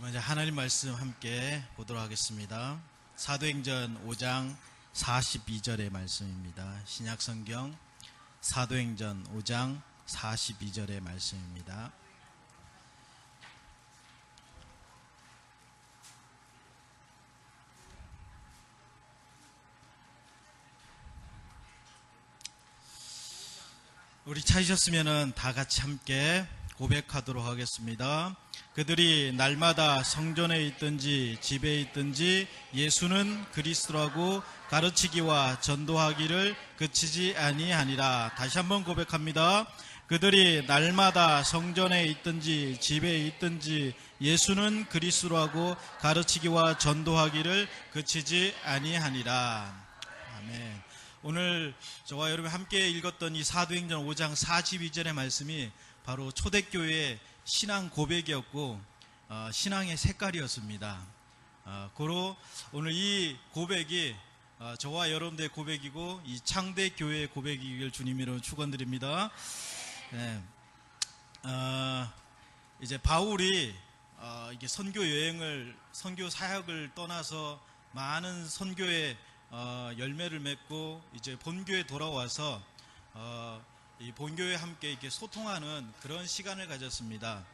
먼저 하나님 말씀 함께 보도록 하겠습니다. 사도행전 5장 42절의 말씀입니다. 신약성경 사도행전 5장 42절의 말씀입니다. 우리 찾으셨으면 다 같이 함께 고백하도록 하겠습니다. 그들이 날마다 성전에 있든지 집에 있든지 예수는 그리스도라고 가르치기와 전도하기를 그치지 아니하니라. 다시 한번 고백합니다. 그들이 날마다 성전에 있든지 집에 있든지 예수는 그리스도라고 가르치기와 전도하기를 그치지 아니하니라. 아멘. 오늘 저와 여러분 함께 읽었던 이 사도행전 5장 42절의 말씀이 바로 초대교회의 신앙 고백이었고 신앙의 색깔이었습니다. 고로 오늘 이 고백이 저와 여러분들의 고백이고 이 창대교회의 고백이길 주님으로 축원드립니다. 네. 이제 바울이 이게 선교 여행을 선교 사역을 떠나서 많은 선교의 열매를 맺고 이제 본교에 돌아와서 이 본교회와 함께 이렇게 소통하는 그런 시간을 가졌습니다.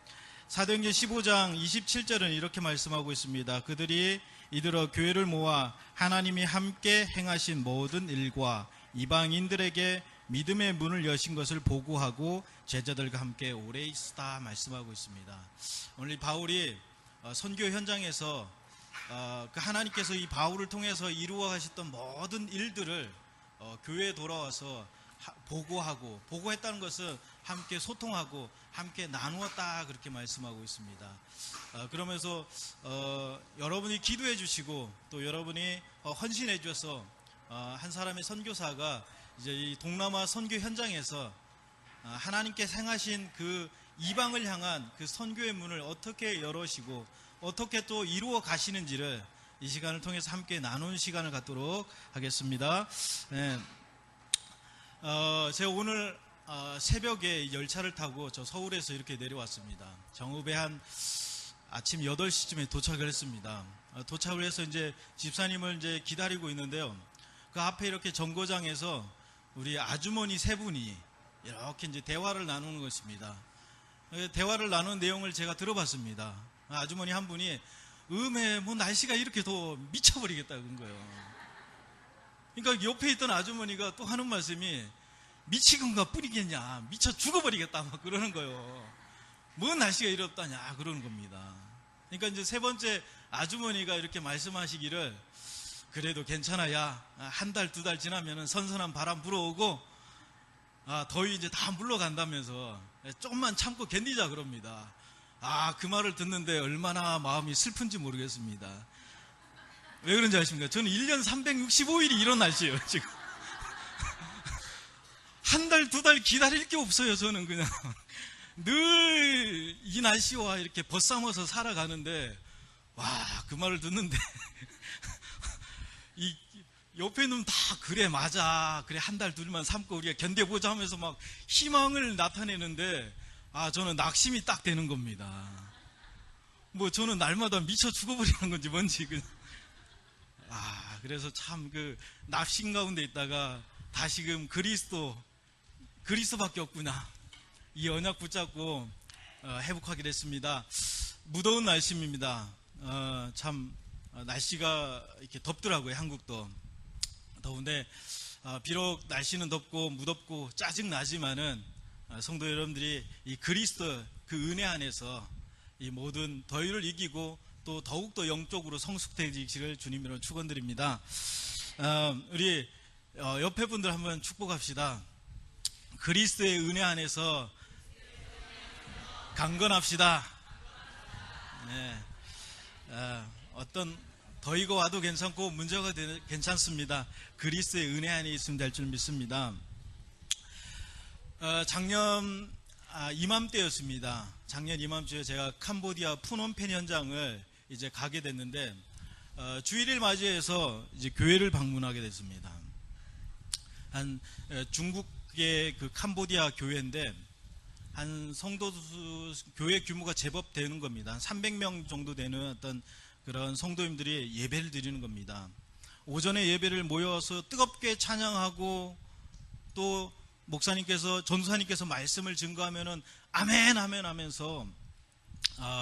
사도행전 15장 27절은 이렇게 말씀하고 있습니다. 그들이 이들어 교회를 모아 하나님이 함께 행하신 모든 일과 이방인들에게 믿음의 문을 여신 것을 보고하고 제자들과 함께 오래 있으다 말씀하고 있습니다. 오늘 바울이 선교 현장에서 그 하나님께서 이 바울을 통해서 이루어 가셨던 모든 일들을 교회에 돌아와서 보고했다는 것은 함께 소통하고 함께 나누었다 그렇게 말씀하고 있습니다. 그러면서 여러분이 기도해 주시고 또 여러분이 헌신해 주셔서 한 사람의 선교사가 이제 이 동남아 선교 현장에서 하나님께 행하신 그 이방을 향한 그 선교의 문을 어떻게 열으시고 어떻게 또 이루어 가시는지를 이 시간을 통해서 함께 나누는 시간을 갖도록 하겠습니다. 네. 제가 오늘 새벽에 열차를 타고 저 서울에서 이렇게 내려왔습니다. 정읍에 한 아침 8시쯤에 도착을 했습니다. 도착을 해서 이제 집사님을 이제 기다리고 있는데요. 그 앞에 이렇게 정거장에서 우리 아주머니 세 분이 이렇게 이제 대화를 나누는 것입니다. 대화를 나누는 내용을 제가 들어봤습니다. 아주머니 한 분이 뭐 날씨가 이렇게 더 미쳐버리겠다는 거예요. 그러니까 옆에 있던 아주머니가 또 하는 말씀이 미치건가 뿌리겠냐, 미쳐 죽어버리겠다 막 그러는 거예요. 뭔 날씨가 이렇다냐 그러는 겁니다. 그러니까 이제 세 번째 아주머니가 이렇게 말씀하시기를 그래도 괜찮아, 야, 한 달, 두 달 지나면은 선선한 바람 불어오고 더위 이제 다 물러간다면서 조금만 참고 견디자 그럽니다. 그 말을 듣는데 얼마나 마음이 슬픈지 모르겠습니다. 왜 그런지 아십니까? 저는 1년 365일이 이런 날씨예요, 지금. 한 달, 두 달 기다릴 게 없어요, 저는 그냥. 늘 이 날씨와 이렇게 벗삼아서 살아가는데, 그 말을 듣는데, 이 옆에 놈 다 그래, 맞아. 그래, 한 달, 둘만 참고 우리가 견뎌보자 하면서 막 희망을 나타내는데, 저는 낙심이 딱 되는 겁니다. 뭐 저는 날마다 미쳐 죽어버리는 건지 뭔지, 그냥. 그래서 참 그 낙심 가운데 있다가 다시금 그리스도밖에 없구나. 이 언약 붙잡고 회복하게 됐습니다. 무더운 날씨입니다. 참 날씨가 이렇게 덥더라고요. 한국도 더운데 비록 날씨는 덥고 무덥고 짜증 나지만은 성도 여러분들이 이 그리스도 그 은혜 안에서 이 모든 더위를 이기고 또 더욱더 영적으로 성숙되시기를 주님으로 축원드립니다. 우리 옆에 분들 한번 축복합시다. 그리스도의 은혜 안에서 강건합시다. 네. 어떤 더위가 와도 괜찮고 문제가 괜찮습니다. 그리스도의 은혜 안에 있으면 될 줄 믿습니다. 작년 이맘때였습니다. 작년 이맘때에 제가 캄보디아 푸놈펜 현장을 이제 가게 됐는데 주일을 맞이해서 이제 교회를 방문하게 됐습니다. 중국의 그 캄보디아 교회인데 한 성도 수, 교회 규모가 제법 되는 겁니다. 한 300명 정도 되는 어떤 그런 성도님들이 예배를 드리는 겁니다. 오전에 예배를 모여서 뜨겁게 찬양하고 또 목사님께서 전도사님께서 말씀을 증거하면은 아멘 아멘 하면서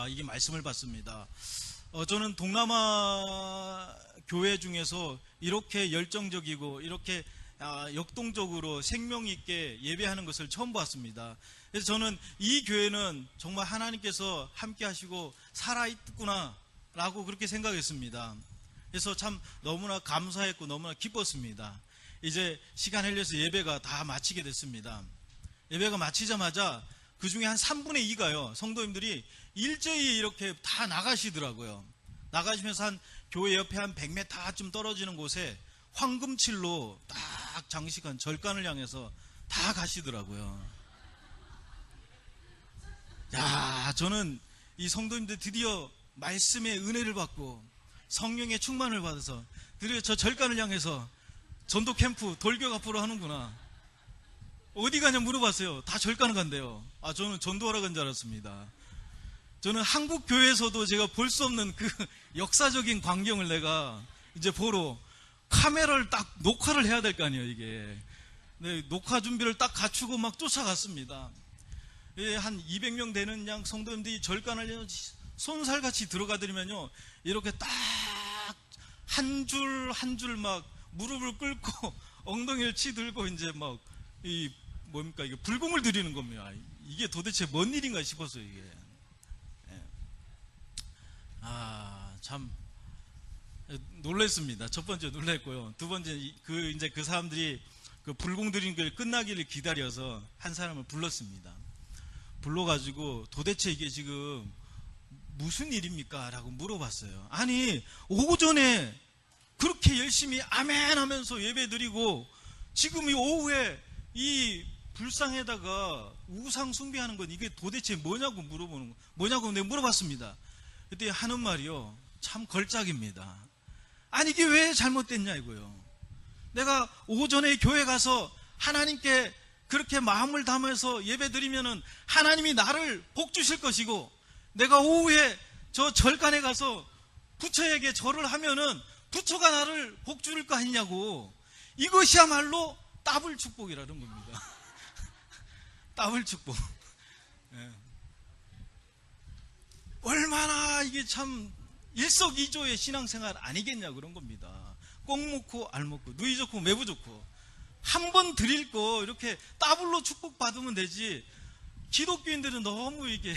이게 말씀을 받습니다. 저는 동남아 교회 중에서 이렇게 열정적이고 이렇게 역동적으로 생명 있게 예배하는 것을 처음 봤습니다. 그래서 저는 이 교회는 정말 하나님께서 함께 하시고 살아있구나 라고 그렇게 생각했습니다. 그래서 참 너무나 감사했고 너무나 기뻤습니다. 이제 시간 흘려서 예배가 다 마치게 됐습니다. 예배가 마치자마자 그 중에 한 3분의 2가요 성도님들이 일제히 이렇게 다 나가시더라고요. 나가시면서 한 교회 옆에 한 100m쯤 떨어지는 곳에 황금칠로 딱 장식한 절간을 향해서 다 가시더라고요. 야, 저는 이 성도님들 드디어 말씀의 은혜를 받고 성령의 충만을 받아서 드디어 저 절간을 향해서 전도 캠프 돌격 앞으로 하는구나. 어디 가냐 물어봤어요. 다 절간을 간대요. 저는 전도하러 간 줄 알았습니다. 저는 한국 교회에서도 제가 볼 수 없는 그 역사적인 광경을 내가 이제 보러 카메라를 딱 녹화를 해야 될 거 아니에요, 이게. 네, 녹화 준비를 딱 갖추고 막 쫓아갔습니다. 한 200명 되는 양 성도님들이 절간을 손살같이 들어가드리면요, 이렇게 딱 한 줄 한 줄 막 무릎을 꿇고 엉덩이를 치들고 이제 막 이 뭡니까 이게 불금을 드리는 겁니다. 이게 도대체 뭔 일인가 싶었어요, 이게. 참 놀랐습니다. 첫 번째 놀랐고요. 두 번째 그 사람들이 그 불공 드리는 걸 끝나기를 기다려서 한 사람을 불렀습니다. 불러가지고 도대체 이게 지금 무슨 일입니까? 라고 물어봤어요. 아니 오전에 그렇게 열심히 아멘 하면서 예배 드리고 지금 이 오후에 이 불상에다가 우상 숭배하는 건 이게 도대체 뭐냐고 뭐냐고 내가 물어봤습니다. 그때 하는 말이요, 참 걸작입니다. 아니 이게 왜 잘못됐냐 이거요. 내가 오전에 교회 가서 하나님께 그렇게 마음을 담아서 예배 드리면은 하나님이 나를 복 주실 것이고, 내가 오후에 저 절간에 가서 부처에게 절을 하면은 부처가 나를 복 줄 거 아니냐고. 이것이야말로 더블 축복이라는 겁니다. 더블 축복. 네. 얼마나 이게 참 일석이조의 신앙생활 아니겠냐 그런 겁니다. 꼭 먹고 알 먹고 누이 좋고 매부 좋고 한 번 드릴 거 이렇게 더블로 축복받으면 되지. 기독교인들은 너무 이게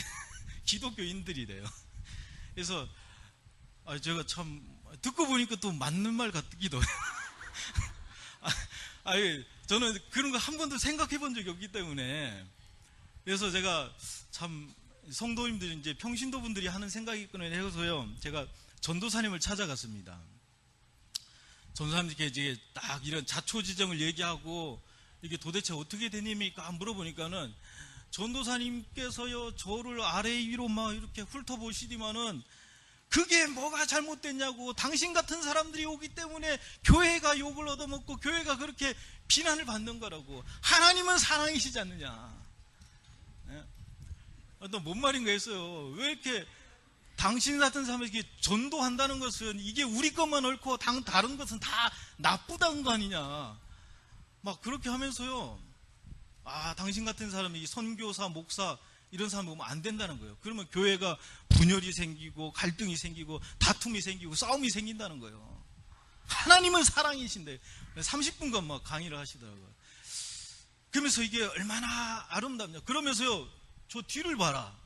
기독교인들이래요. 그래서 제가 참 듣고 보니까 또 맞는 말 같기도 해요. 저는 그런 거 한 번도 생각해 본 적이 없기 때문에. 그래서 제가 참 성도님들이 이제 평신도 분들이 하는 생각이 있거나 해서요, 제가 전도사님을 찾아갔습니다. 전도사님께 이제 딱 이런 자초지정을 얘기하고 이게 도대체 어떻게 된 일입니까? 물어보니까는 전도사님께서요 저를 아래 위로 막 이렇게 훑어보시더만은 그게 뭐가 잘못됐냐고, 당신 같은 사람들이 오기 때문에 교회가 욕을 얻어먹고 교회가 그렇게 비난을 받는 거라고. 하나님은 사랑이시지 않느냐. 또 뭔 말인가 했어요. 왜 이렇게 당신 같은 사람에게 전도한다는 것은 이게 우리 것만 옳고 다른 것은 다 나쁘다는 거 아니냐. 막 그렇게 하면서요, 당신 같은 사람이 선교사, 목사 이런 사람 보면 안 된다는 거예요. 그러면 교회가 분열이 생기고 갈등이 생기고 다툼이 생기고 싸움이 생긴다는 거예요. 하나님은 사랑이신데 30분간 막 강의를 하시더라고요. 그러면서 이게 얼마나 아름답냐. 그러면서요, 저 뒤를 봐라.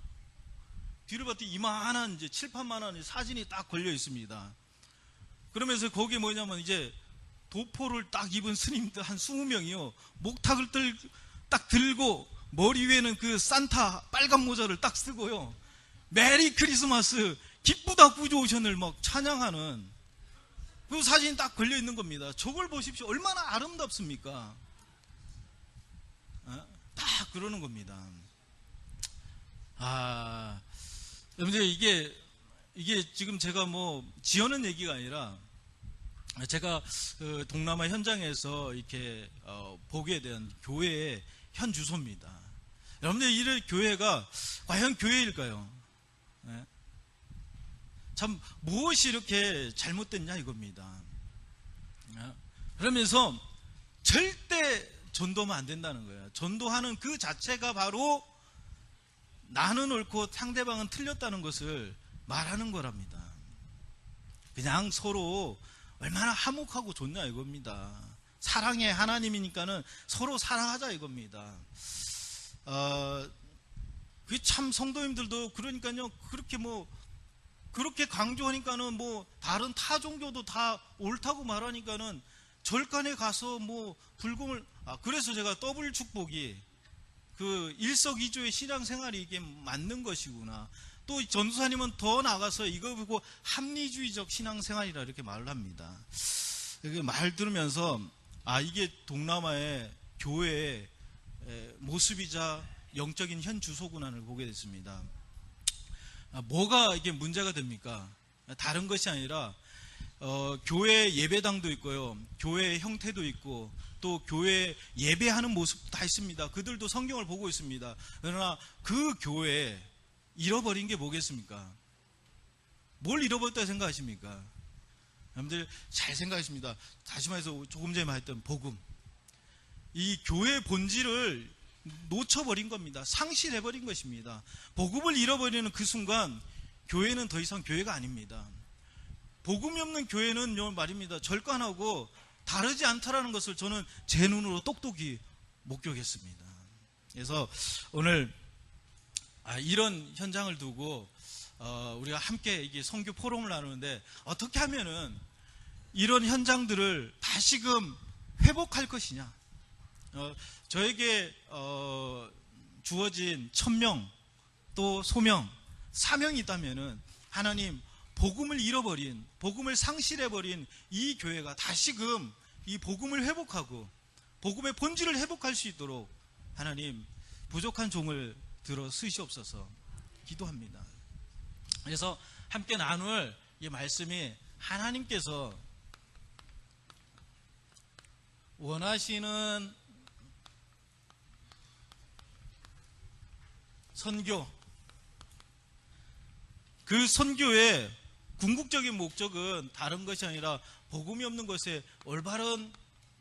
뒤를 봤더니 이만한 이제 칠판만한 사진이 딱 걸려 있습니다. 그러면서 거기에 뭐냐면 이제 도포를 딱 입은 스님들 한 20명이요. 목탁을 딱 들고 머리 위에는 그 산타 빨간 모자를 딱 쓰고요. 메리 크리스마스 기쁘다 구조오션을 막 찬양하는 그 사진이 딱 걸려 있는 겁니다. 저걸 보십시오. 얼마나 아름답습니까? 딱 그러는 겁니다. 여러분들 이게 지금 제가 뭐 지어낸 얘기가 아니라 제가 그 동남아 현장에서 이렇게 보게 된 교회의 현 주소입니다. 여러분들 이런 교회가 과연 교회일까요? 네. 참 무엇이 이렇게 잘못됐냐 이겁니다. 그러면서 절대 전도하면 안 된다는 거예요. 전도하는 그 자체가 바로 나는 옳고 상대방은 틀렸다는 것을 말하는 거랍니다. 그냥 서로 얼마나 화목하고 좋냐 이겁니다. 사랑의 하나님이니까는 서로 사랑하자 이겁니다. 그 참 성도님들도 그러니까요, 그렇게 강조하니까는 다른 타 종교도 다 옳다고 말하니까는 절간에 가서 불공을, 그래서 제가 더블 축복이 그 일석이조의 신앙생활이 이게 맞는 것이구나. 또 전도사님은 더 나가서 이거 보고 합리주의적 신앙생활이라 이렇게 말을 합니다. 말 들으면서 이게 동남아의 교회의 모습이자 영적인 현 주소구나를 보게 됐습니다. 뭐가 이게 문제가 됩니까? 다른 것이 아니라 교회 예배당도 있고요, 교회 형태도 있고, 또 교회 예배하는 모습도 다 있습니다. 그들도 성경을 보고 있습니다. 그러나 그 교회에 잃어버린 게 뭐겠습니까? 뭘 잃어버렸다고 생각하십니까? 여러분들 잘 생각하십니다. 다시 말해서 조금 전에 말했던 복음, 이 교회의 본질을 놓쳐버린 겁니다. 상실해버린 것입니다. 복음을 잃어버리는 그 순간 교회는 더 이상 교회가 아닙니다. 복음이 없는 교회는 말입니다, 절간하고 다르지 않다라는 것을 저는 제 눈으로 똑똑히 목격했습니다. 그래서 오늘 이런 현장을 두고 우리가 함께 이게 선교 포럼을 나누는데, 어떻게 하면은 이런 현장들을 다시금 회복할 것이냐. 저에게 주어진 천명 또 소명, 사명이 있다면은 하나님, 복음을 잃어버린, 복음을 상실해버린 이 교회가 다시금 이 복음을 회복하고 복음의 본질을 회복할 수 있도록 하나님 부족한 종을 들어 쓰시옵소서 기도합니다. 그래서 함께 나눌 이 말씀이 하나님께서 원하시는 선교, 그 선교의 궁극적인 목적은 다른 것이 아니라 복음이 없는 것에 올바른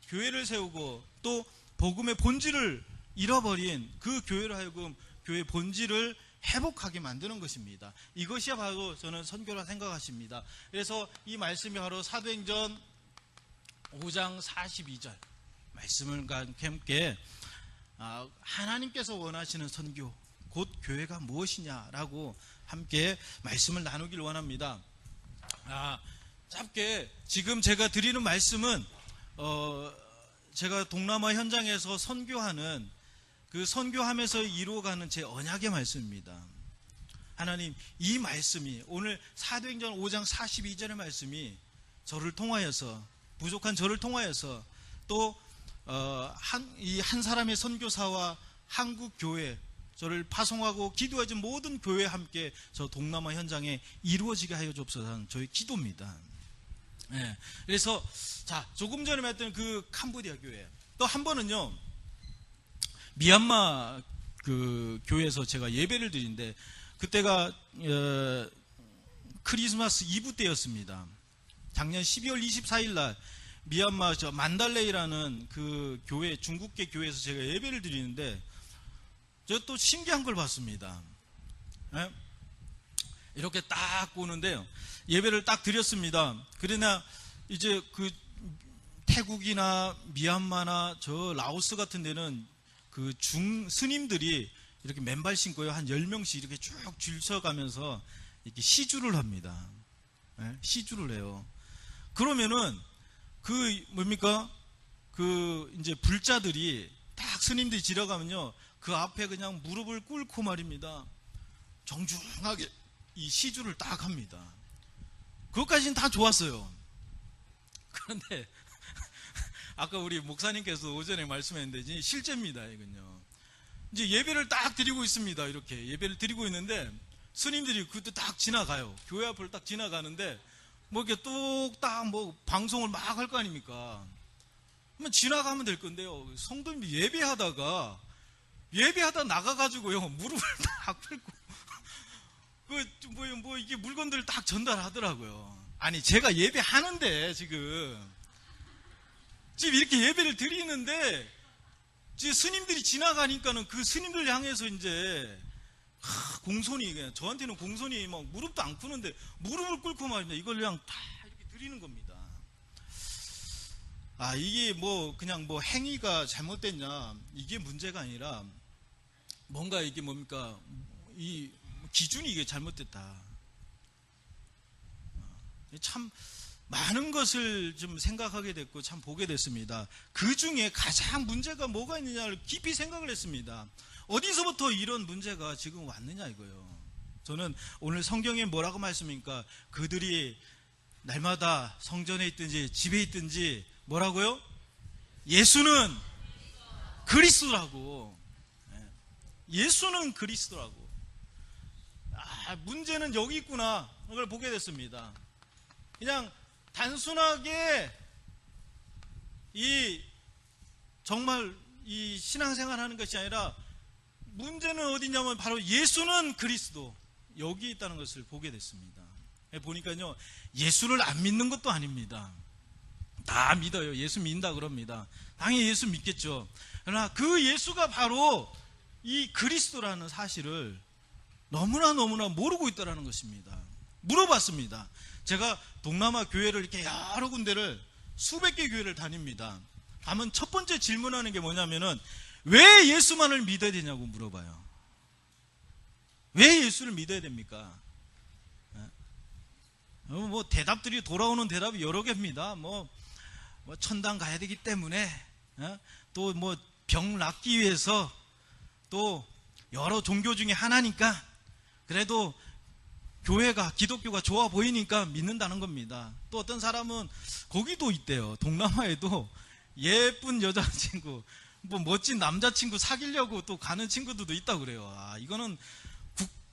교회를 세우고 또 복음의 본질을 잃어버린 그 교회로 하여금 교회의 본질을 회복하게 만드는 것입니다. 이것이 바로 저는 선교라 생각하십니다. 그래서 이 말씀이 바로 사도행전 5장 42절 말씀과 함께 하나님께서 원하시는 선교, 곧 교회가 무엇이냐라고 함께 말씀을 나누길 원합니다. 짧게 지금 제가 드리는 말씀은 제가 동남아 현장에서 선교하는 그 선교하면서 이루어가는 제 언약의 말씀입니다. 하나님, 이 말씀이 오늘 사도행전 5장 42절의 말씀이 저를 통하여서, 부족한 저를 통하여서 또 한 사람의 선교사와 한국 교회, 저를 파송하고 기도해준 모든 교회와 함께 저 동남아 현장에 이루어지게 하여 주옵소서 하는 저의 기도입니다. 네. 그래서 조금 전에 말했던 그 캄보디아 교회, 또 한 번은요 미얀마 그 교회에서 제가 예배를 드리는데, 그때가 크리스마스 이브 때였습니다. 작년 12월 24일 날 미얀마 만달레이라는 그 교회, 중국계 교회에서 제가 예배를 드리는데, 저 또 신기한 걸 봤습니다. 네? 이렇게 딱 보는데요, 예배를 딱 드렸습니다. 그러나 이제 그 태국이나 미얀마나 저 라오스 같은 데는 그 스님들이 이렇게 맨발 신고요, 한 10명씩 이렇게 쭉 줄 서가면서 이렇게 시주를 합니다. 네? 시주를 해요. 그러면은 그 뭡니까? 그 이제 불자들이 딱 스님들이 지나가면요, 그 앞에 그냥 무릎을 꿇고 말입니다, 정중하게 이 시주를 딱 합니다. 그것까지는 다 좋았어요. 그런데 아까 우리 목사님께서 오전에 말씀했는데 실제입니다. 이건요, 이제 예배를 딱 드리고 있습니다. 이렇게 예배를 드리고 있는데 스님들이 그때 딱 지나가요. 교회 앞을 딱 지나가는데 이렇게 뚝딱 방송을 막 할 거 아닙니까? 그러면 지나가면 될 건데요, 성도님이 예배하다가 예배하다 나가가지고요 무릎을 딱 꿇고 이게 물건들을 딱 전달하더라고요. 아니 제가 예배하는데 지금 이렇게 예배를 드리는데 스님들이 지나가니까는 그 스님들 향해서 이제 공손히, 저한테는 공손히 막 무릎도 안 꿇는데 무릎을 꿇고 말입니다. 이걸 그냥 다 이렇게 드리는 겁니다. 이게 그냥 행위가 잘못됐냐, 이게 문제가 아니라 뭔가 이게 뭡니까, 이 기준이 이게 잘못됐다. 참 많은 것을 좀 생각하게 됐고 참 보게 됐습니다. 그 중에 가장 문제가 뭐가 있느냐를 깊이 생각을 했습니다. 어디서부터 이런 문제가 지금 왔느냐 이거예요. 저는 오늘 성경에 뭐라고 말씀입니까? 그들이 날마다 성전에 있든지 집에 있든지 뭐라고요? 예수는 그리스도라고. 예수는 그리스도라고. 문제는 여기 있구나. 그걸 보게 됐습니다. 그냥 단순하게 정말 이 신앙생활 하는 것이 아니라 문제는 어디냐면 바로 예수는 그리스도, 여기 있다는 것을 보게 됐습니다. 보니까요, 예수를 안 믿는 것도 아닙니다. 다 믿어요. 예수 믿는다 그럽니다. 당연히 예수 믿겠죠. 그러나 그 예수가 바로 이 그리스도라는 사실을 너무나 모르고 있다는 것입니다. 물어봤습니다. 제가 동남아 교회를 이렇게 여러 군데를, 수백 개 교회를 다닙니다. 가면 첫 번째 질문하는 게 뭐냐면은 왜 예수만을 믿어야 되냐고 물어봐요. 왜 예수를 믿어야 됩니까? 대답들이, 돌아오는 대답이 여러 개입니다. 천당 가야 되기 때문에, 또 병 낫기 위해서, 또 여러 종교 중에 하나니까, 그래도 기독교가 좋아 보이니까 믿는다는 겁니다. 또 어떤 사람은 거기도 있대요. 동남아에도 예쁜 여자친구, 멋진 남자친구 사귀려고 또 가는 친구들도 있다고 그래요. 이거는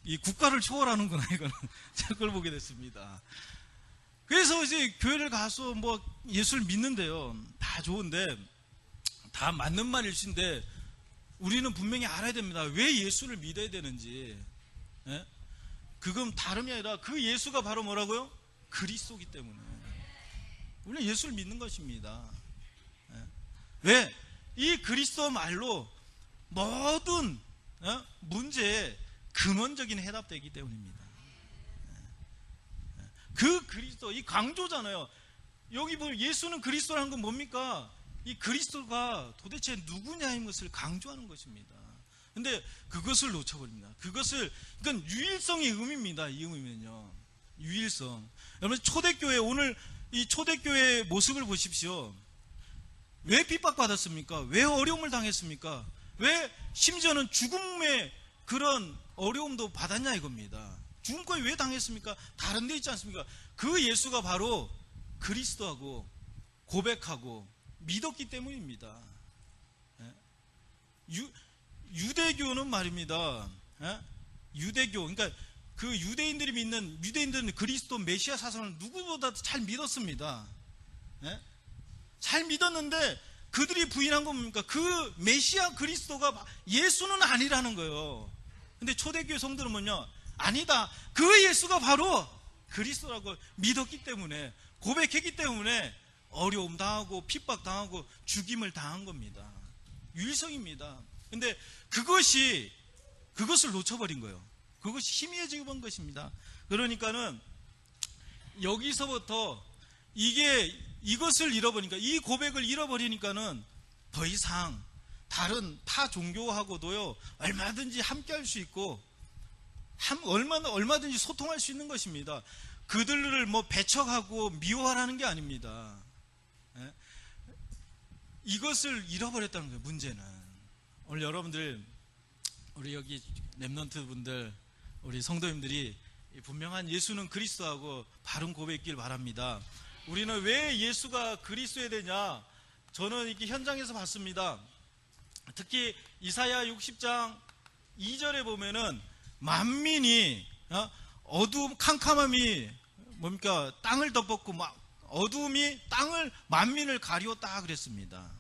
이 국가를 초월하는구나, 이거는. 제가 그걸 보게 됐습니다. 그래서 이제 교회를 가서 예수를 믿는데요. 다 좋은데, 다 맞는 말일신데, 우리는 분명히 알아야 됩니다. 왜 예수를 믿어야 되는지. 그건 다름이 아니라 그 예수가 바로 뭐라고요? 그리스도이기 때문에 우리는 예수를 믿는 것입니다. 왜? 이 그리스도 말로 모든 문제에 근원적인 해답되기 때문입니다. 그 그리스도, 이 강조잖아요. 여기 예수는 그리스도라는 건 뭡니까? 이 그리스도가 도대체 누구냐는 것을 강조하는 것입니다. 근데 그것을 놓쳐버립니다. 그러니까 유일성의 의미입니다. 이 의미는요, 유일성. 여러분, 초대교회, 오늘 이 초대교회의 모습을 보십시오. 왜 핍박받았습니까? 왜 어려움을 당했습니까? 왜 심지어는 죽음의 그런 어려움도 받았냐 이겁니다. 죽음까지 왜 당했습니까? 다른 데 있지 않습니까? 그 예수가 바로 그리스도하고 고백하고 믿었기 때문입니다. 유대교는 말입니다. 유대교, 그러니까 그 유대인들은 그리스도 메시아 사상을 누구보다 잘 믿었습니다. 잘 믿었는데 그들이 부인한 건 뭡니까? 그 메시아 그리스도가 예수는 아니라는 거예요. 근데 초대교회 성도는 뭐냐? 아니다. 그 예수가 바로 그리스도라고 믿었기 때문에, 고백했기 때문에 어려움 당하고 핍박 당하고 죽임을 당한 겁니다. 유일성입니다. 근데 그것을 놓쳐버린 거예요. 그것이 희미해지는 것입니다. 그러니까는 여기서부터 이것을 잃어버리니까, 이 고백을 잃어버리니까는 더 이상 다른 타 종교하고도요 얼마든지 함께할 수 있고 얼마든지 소통할 수 있는 것입니다. 그들을 배척하고 미워하라는 게 아닙니다. 이것을 잃어버렸다는 거예요. 문제는 오늘 여러분들, 우리 여기 렘넌트 분들, 우리 성도님들이 분명한 예수는 그리스도하고 바른 고백길 바랍니다. 우리는 왜 예수가 그리스도에 되냐? 저는 이렇게 현장에서 봤습니다. 특히 이사야 60장 2절에 보면은 만민이 어두움, 캄캄함이 뭡니까? 땅을 덮었고 막 어두움이 만민을 가리웠다 그랬습니다.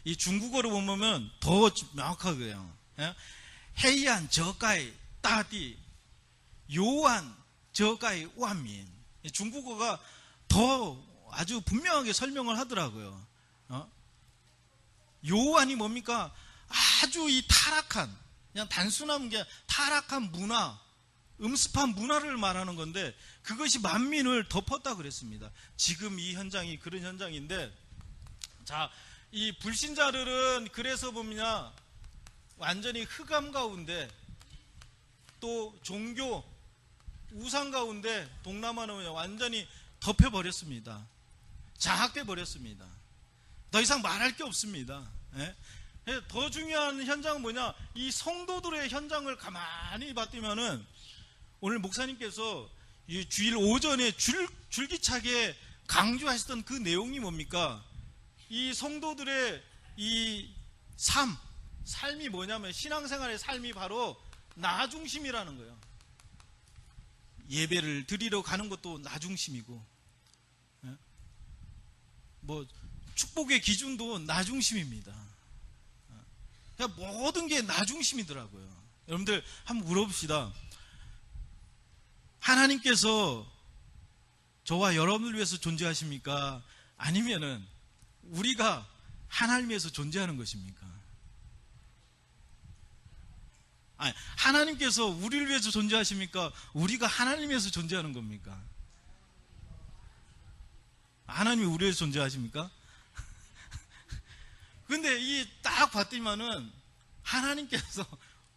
이 중국어로 보면 더 명확하고요. 예? 헤이안 저가이 따디 요한 저가이 완민. 중국어가 더 아주 분명하게 설명을 하더라고요. 요한이 뭡니까? 아주 이 타락한, 그냥 단순한 게 타락한 문화, 음습한 문화를 말하는 건데 그것이 만민을 덮었다 그랬습니다. 지금 이 현장이 그런 현장인데, 자, 이 불신자들은 그래서 보면 완전히 흑암 가운데, 또 종교 우상 가운데 동남아는 완전히 덮여버렸습니다. 장악돼 버렸습니다. 더 이상 말할 게 없습니다. 예? 더 중요한 현장은 뭐냐? 이 성도들의 현장을 가만히 봤더면은 오늘 목사님께서 이 주일 오전에 줄기차게 강조하셨던 그 내용이 뭡니까? 이 성도들의 이 삶이 뭐냐면, 신앙생활의 삶이 바로 나 중심이라는 거예요. 예배를 드리러 가는 것도 나 중심이고, 뭐 축복의 기준도 나 중심입니다. 그러니까 모든 게 나 중심이더라고요. 여러분들 한번 물어봅시다. 하나님께서 저와 여러분을 위해서 존재하십니까? 아니면은 우리가 하나님 위해서 존재하는 것입니까? 아니, 하나님께서 우리를 위해서 존재하십니까? 우리가 하나님 위해서 존재하는 겁니까? 하나님이 우리를 위해서 존재하십니까? 근데 이 딱 봤더니만은 하나님께서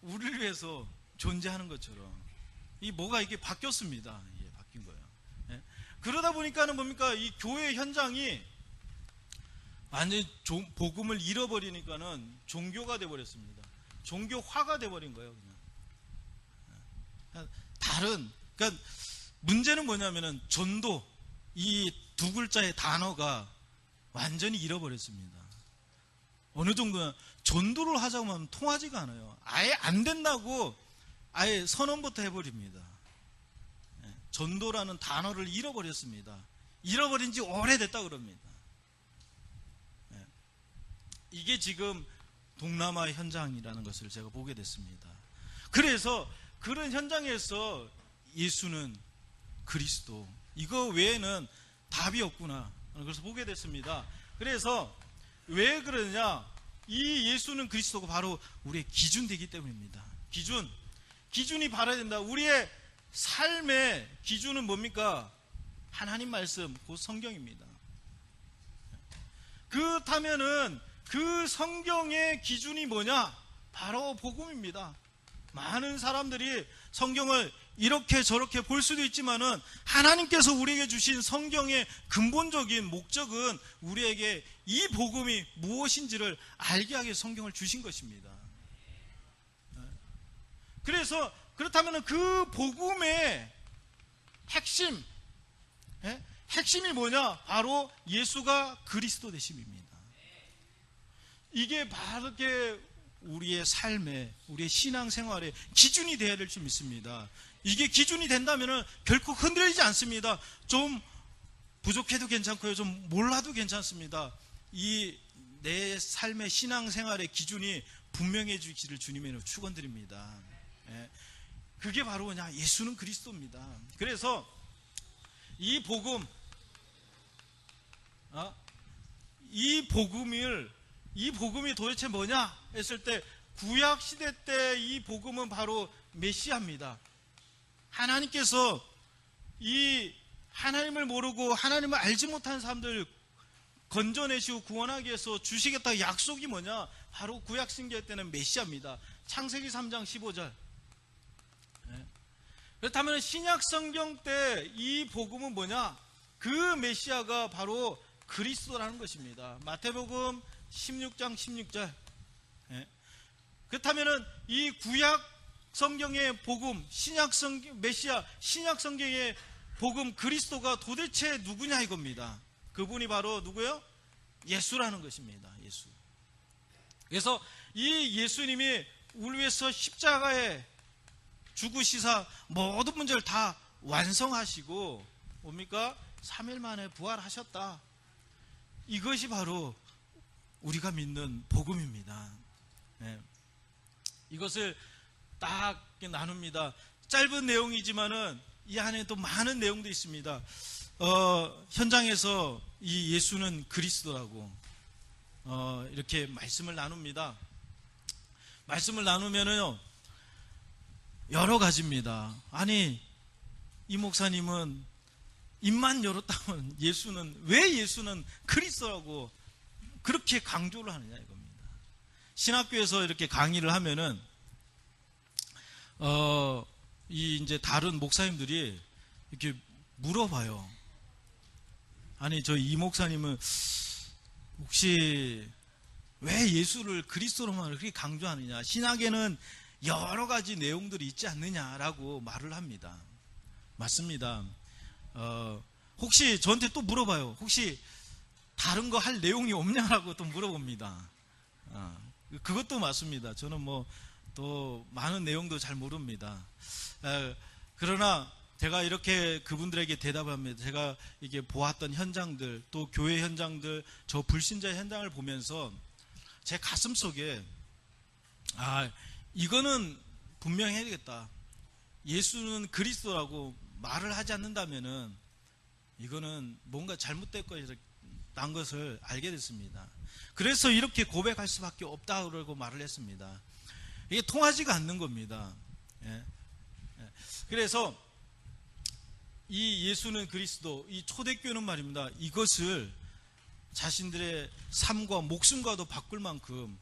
우리를 위해서 존재하는 것처럼 이 뭐가 이게 바뀌었습니다. 이게 바뀐 거예요. 예? 그러다 보니까는 뭡니까? 이 교회 현장이 완전히 복음을 잃어버리니까는 종교가 돼버렸습니다. 종교화가 돼버린 거예요. 그냥. 그러니까 문제는 뭐냐면은 전도, 이 두 글자의 단어가 완전히 잃어버렸습니다. 어느 정도는 전도를 하자고 하면 통하지가 않아요. 아예 안 된다고 아예 선언부터 해버립니다. 전도라는 단어를 잃어버렸습니다. 잃어버린 지 오래됐다 그럽니다. 이게 지금 동남아 현장이라는 것을 제가 보게 됐습니다. 그래서 그런 현장에서 예수는 그리스도, 이거 외에는 답이 없구나, 그래서 보게 됐습니다. 그래서 왜 그러냐? 이 예수는 그리스도가 바로 우리의 기준되기 때문입니다. 기준이 바라야 된다. 우리의 삶의 기준은 뭡니까? 하나님 말씀, 곧 성경입니다. 그렇다면은 그 성경의 기준이 뭐냐? 바로 복음입니다. 많은 사람들이 성경을 이렇게 저렇게 볼 수도 있지만은 하나님께서 우리에게 주신 성경의 근본적인 목적은 우리에게 이 복음이 무엇인지를 알게 하게 성경을 주신 것입니다. 그래서 그렇다면 그 복음의 핵심이 뭐냐? 바로 예수가 그리스도 되심입니다. 이게 바로 우리의 삶에, 우리의 신앙생활의 기준이 되어야 될 줄 믿습니다. 이게 기준이 된다면 결코 흔들리지 않습니다. 좀 부족해도 괜찮고요, 좀 몰라도 괜찮습니다. 이 내 삶의 신앙생활의 기준이 분명해지기를 주님의 축원드립니다. 그게 바로 뭐냐? 예수는 그리스도입니다. 그래서 이 복음이 도대체 뭐냐 했을 때, 구약 시대 때 이 복음은 바로 메시아입니다. 하나님께서 이 하나님을 모르고 하나님을 알지 못한 사람들 건져내시고 구원하기 위해서 주시겠다 약속이 뭐냐? 바로 구약 신기할 때는 메시아입니다. 창세기 3장 15절. 그렇다면 신약 성경 때 이 복음은 뭐냐? 그 메시아가 바로 그리스도라는 것입니다. 마태복음 16장 16절. 그렇다면 이 구약 성경의 복음, 신약 성경 메시아, 신약 성경의 복음 그리스도가 도대체 누구냐 이겁니다. 그분이 바로 누구요? 예수라는 것입니다. 예수. 그래서 이 예수님이 우리 위해서 십자가에 죽으시사 모든 문제를 다 완성하시고 뭡니까? 3일 만에 부활하셨다. 이것이 바로 우리가 믿는 복음입니다. 예. 이것을 딱 나눕니다. 짧은 내용이지만은 이 안에 또 많은 내용도 있습니다. 현장에서 이 예수는 그리스도라고 이렇게 말씀을 나눕니다. 말씀을 나누면은요, 여러 가지입니다. 아니, 이 목사님은 입만 열었다면 왜 예수는 그리스도라고 그렇게 강조를 하느냐 이겁니다. 신학교에서 이렇게 강의를 하면은 이제 다른 목사님들이 이렇게 물어봐요. 아니, 저 이 목사님은 혹시 왜 예수를 그리스도로만 그렇게 강조하느냐? 신학에는 여러 가지 내용들이 있지 않느냐라고 말을 합니다. 맞습니다. 혹시 저한테 또 물어봐요. 혹시 다른 거 할 내용이 없냐라고 또 물어봅니다. 그것도 맞습니다. 저는 뭐 또 많은 내용도 잘 모릅니다. 그러나 제가 이렇게 그분들에게 대답합니다. 제가 이게 보았던 현장들, 또 교회 현장들, 저 불신자의 현장을 보면서 제 가슴 속에 이거는 분명히 해야겠다. 예수는 그리스도라고 말을 하지 않는다면은 이거는 뭔가 잘못된 것이란 것을 알게 됐습니다. 그래서 이렇게 고백할 수밖에 없다고 말을 했습니다. 이게 통하지가 않는 겁니다. 예. 그래서 이 예수는 그리스도, 이 초대교회는 말입니다. 이것을 자신들의 삶과 목숨과도 바꿀 만큼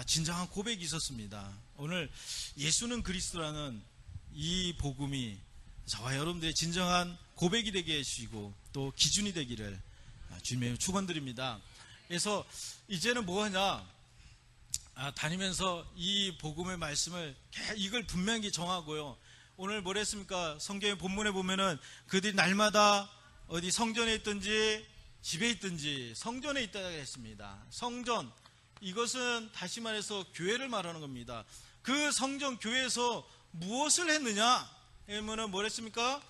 진정한 고백이 있었습니다. 오늘 예수는 그리스도라는 이 복음이 저와 여러분들의 진정한 고백이 되게 해주시고 또 기준이 되기를 주님의 축원드립니다. 그래서 이제는 뭐하냐, 다니면서 이 복음의 말씀을 이걸 분명히 정하고요. 오늘 뭘 했습니까? 성경의 본문에 보면은 그들이 날마다 어디 성전에 있든지 집에 있든지 성전에 있다고 했습니다. 성전, 이것은 다시 말해서 교회를 말하는 겁니다. 그 성전 교회에서 무엇을 했느냐 하면은 뭘 했습니까?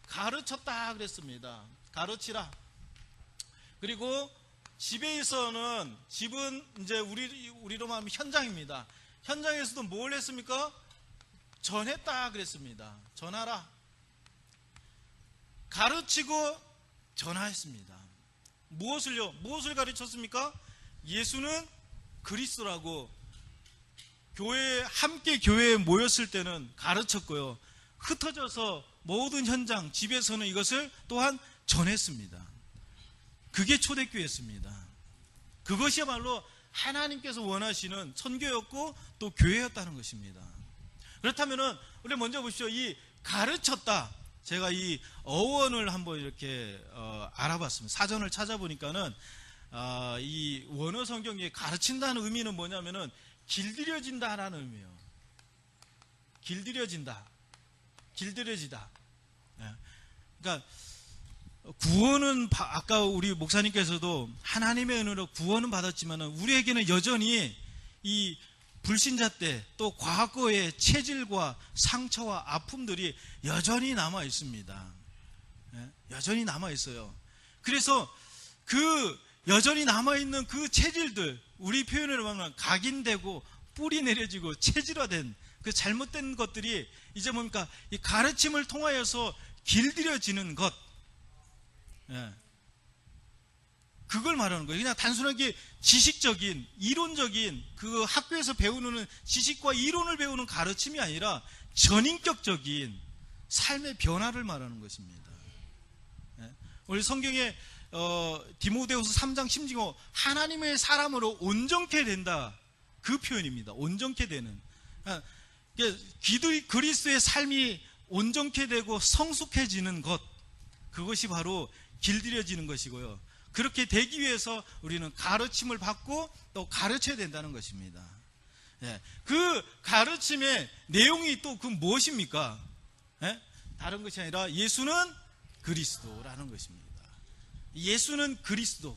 가르쳤다 그랬습니다. 가르치라. 그리고 집에서는, 집은 이제 우리로 말하면 현장입니다. 현장에서도 뭘 했습니까? 전했다 그랬습니다. 전하라. 가르치고 전하했습니다. 무엇을요? 무엇을 가르쳤습니까? 예수는 그리스도라고 함께 교회에 모였을 때는 가르쳤고요. 흩어져서 모든 현장, 집에서는 이것을 또한 전했습니다. 그게 초대교회였습니다. 그것이야말로 하나님께서 원하시는 선교였고 또 교회였다는 것입니다. 그렇다면은 우리 먼저 보십시오. 이 가르쳤다. 제가 이 어원을 한번 이렇게 알아봤습니다. 사전을 찾아보니까는 이 원어 성경에 가르친다는 의미는 뭐냐면은 길들여진다라는 의미예요. 길들여진다. 길들여지다. 그러니까 구원은 아까 우리 목사님께서도 하나님의 은혜로 구원은 받았지만은 우리에게는 여전히 이 불신자 때 또 과거의 체질과 상처와 아픔들이 여전히 남아 있습니다. 여전히 남아 있어요. 그래서 그 여전히 남아 있는 그 체질들, 우리 표현으로 하면 각인되고 뿌리 내려지고 체질화된 그 잘못된 것들이 이제 뭡니까? 이 가르침을 통하여서 길들여지는 것. 그걸 말하는 거예요. 그냥 단순하게 지식적인, 이론적인 그 학교에서 배우는 지식과 이론을 배우는 가르침이 아니라 전인격적인 삶의 변화를 말하는 것입니다. 우리 성경에 디모데후서 3장 10절 하나님의 사람으로 온전케 된다, 그 표현입니다. 온전케 되는. 그리스도의 삶이 온전케 되고 성숙해지는 것, 그것이 바로 길들여지는 것이고요. 그렇게 되기 위해서 우리는 가르침을 받고 또 가르쳐야 된다는 것입니다. 그 가르침의 내용이 또 그 무엇입니까? 다른 것이 아니라 예수는 그리스도라는 것입니다. 예수는 그리스도.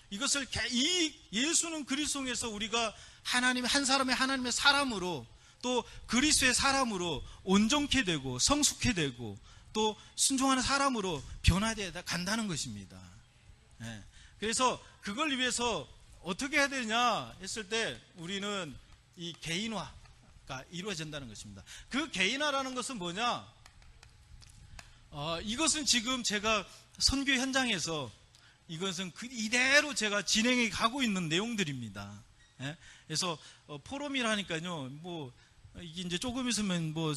이것을 이 예수는 그리스도에서 우리가 한 사람의 하나님의 사람으로 또 그리스도의 사람으로 온전케 되고 성숙해 되고 또 순종하는 사람으로 변화되어 간다는 것입니다. 그래서 그걸 위해서 어떻게 해야 되냐 했을 때 우리는 이 개인화가 이루어진다는 것입니다. 그 개인화라는 것은 뭐냐? 이것은 지금 제가 선교 현장에서 이것은 이대로 제가 진행해 가고 있는 내용들입니다. 예? 그래서 포럼이라니까요. 뭐 이게 이제 조금 있으면 뭐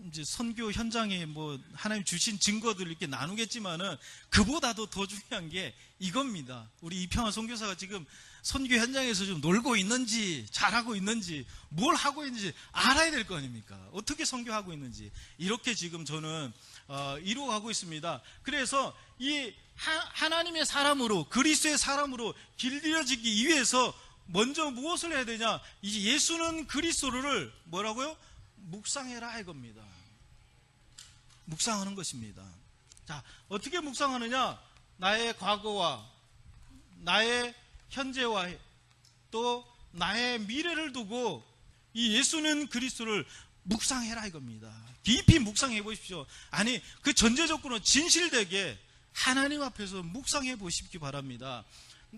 이제 선교 현장에 뭐 하나님 주신 증거들을 이렇게 나누겠지만은 그보다도 더 중요한 게 이겁니다. 우리 이평화 선교사가 지금 선교 현장에서 좀 놀고 있는지, 잘하고 있는지, 뭘 하고 있는지 알아야 될 거 아닙니까? 어떻게 선교하고 있는지 이렇게 지금 저는 이루어가고 있습니다. 그래서 이 하나님의 사람으로, 그리스도의 사람으로 길들여지기 위해서 먼저 무엇을 해야 되냐? 이제 예수는 그리스도를 뭐라고요? 묵상해라 이겁니다. 묵상하는 것입니다. 자, 어떻게 묵상하느냐? 나의 과거와 나의 현재와 또 나의 미래를 두고 이 예수는 그리스도를 묵상해라 이겁니다. 깊이 묵상해 보십시오. 아니, 그 전제 조건은 진실되게 하나님 앞에서 묵상해 보십기 바랍니다.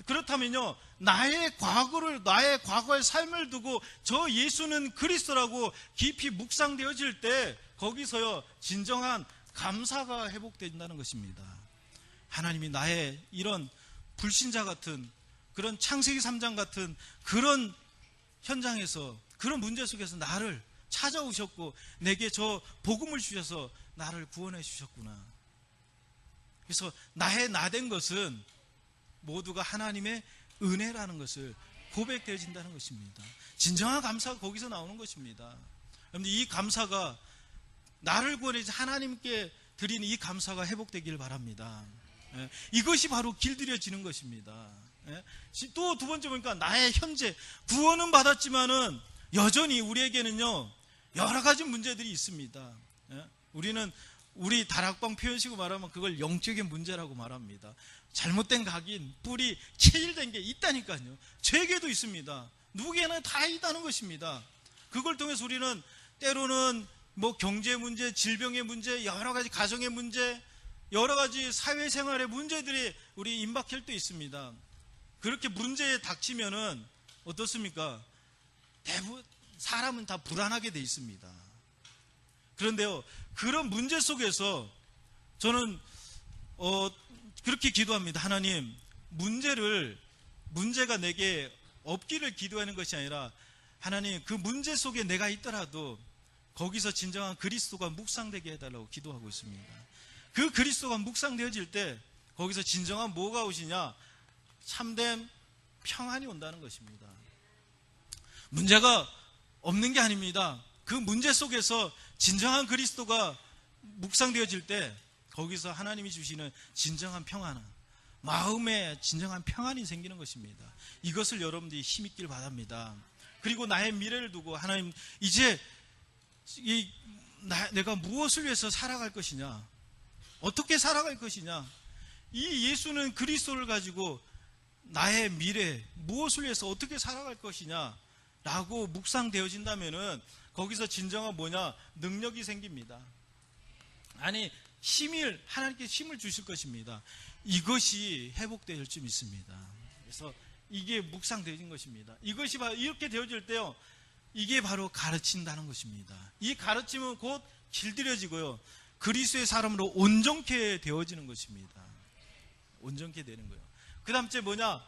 그렇다면요, 나의 과거의 삶을 두고 저 예수는 그리스도라고 깊이 묵상되어질 때 거기서요 진정한 감사가 회복된다는 것입니다. 하나님이 나의 이런 불신자 같은 그런 창세기 3장 같은 그런 현장에서, 그런 문제 속에서 나를 찾아오셨고 내게 저 복음을 주셔서 나를 구원해 주셨구나. 그래서 나의 나된 것은 모두가 하나님의 은혜라는 것을 고백되어진다는 것입니다. 진정한 감사가 거기서 나오는 것입니다. 여러분들, 이 감사가 나를 구원해서 하나님께 드리는 이 감사가 회복되길 바랍니다. 이것이 바로 길들여지는 것입니다. 또 두 번째 보니까 나의 현재, 구원은 받았지만은 여전히 우리에게는요 여러 가지 문제들이 있습니다. 우리 다락방 표현식으로 말하면 그걸 영적인 문제라고 말합니다. 잘못된 각인, 뿌리, 체질된 게 있다니까요. 죄계도 있습니다. 누구에게나 다 있다는 것입니다. 그걸 통해서 우리는 때로는 뭐 경제 문제, 질병의 문제, 여러 가지 가정의 문제, 여러 가지 사회생활의 문제들이 우리 임박할 때 있습니다. 그렇게 문제에 닥치면은 어떻습니까? 대부분 사람은 다 불안하게 돼 있습니다. 그런데요, 그런 문제 속에서 저는 그렇게 기도합니다. 하나님, 문제가 내게 없기를 기도하는 것이 아니라 하나님, 그 문제 속에 내가 있더라도 거기서 진정한 그리스도가 묵상되게 해달라고 기도하고 있습니다. 그 그리스도가 묵상되어질 때 거기서 진정한 뭐가 오시냐? 참된 평안이 온다는 것입니다. 문제가 없는 게 아닙니다. 그 문제 속에서 진정한 그리스도가 묵상되어질 때 거기서 하나님이 주시는 진정한 평안, 마음에 진정한 평안이 생기는 것입니다. 이것을 여러분들이 힘있길 바랍니다. 그리고 나의 미래를 두고 하나님, 이제 내가 무엇을 위해서 살아갈 것이냐, 어떻게 살아갈 것이냐, 이 예수는 그리스도를 가지고 나의 미래, 무엇을 위해서 어떻게 살아갈 것이냐 라고 묵상되어진다면은 거기서 진정한 뭐냐? 능력이 생깁니다. 아니, 하나님께 힘을 주실 것입니다. 이것이 회복될 줄 믿습니다. 그래서 이게 묵상되어진 것입니다. 이것이 바로 이렇게 되어질 때요, 이게 바로 가르친다는 것입니다. 이 가르침은 곧 길들여지고요, 그리스도의 사람으로 온전케 되어지는 것입니다. 온전케 되는 거예요. 그 다음째 뭐냐?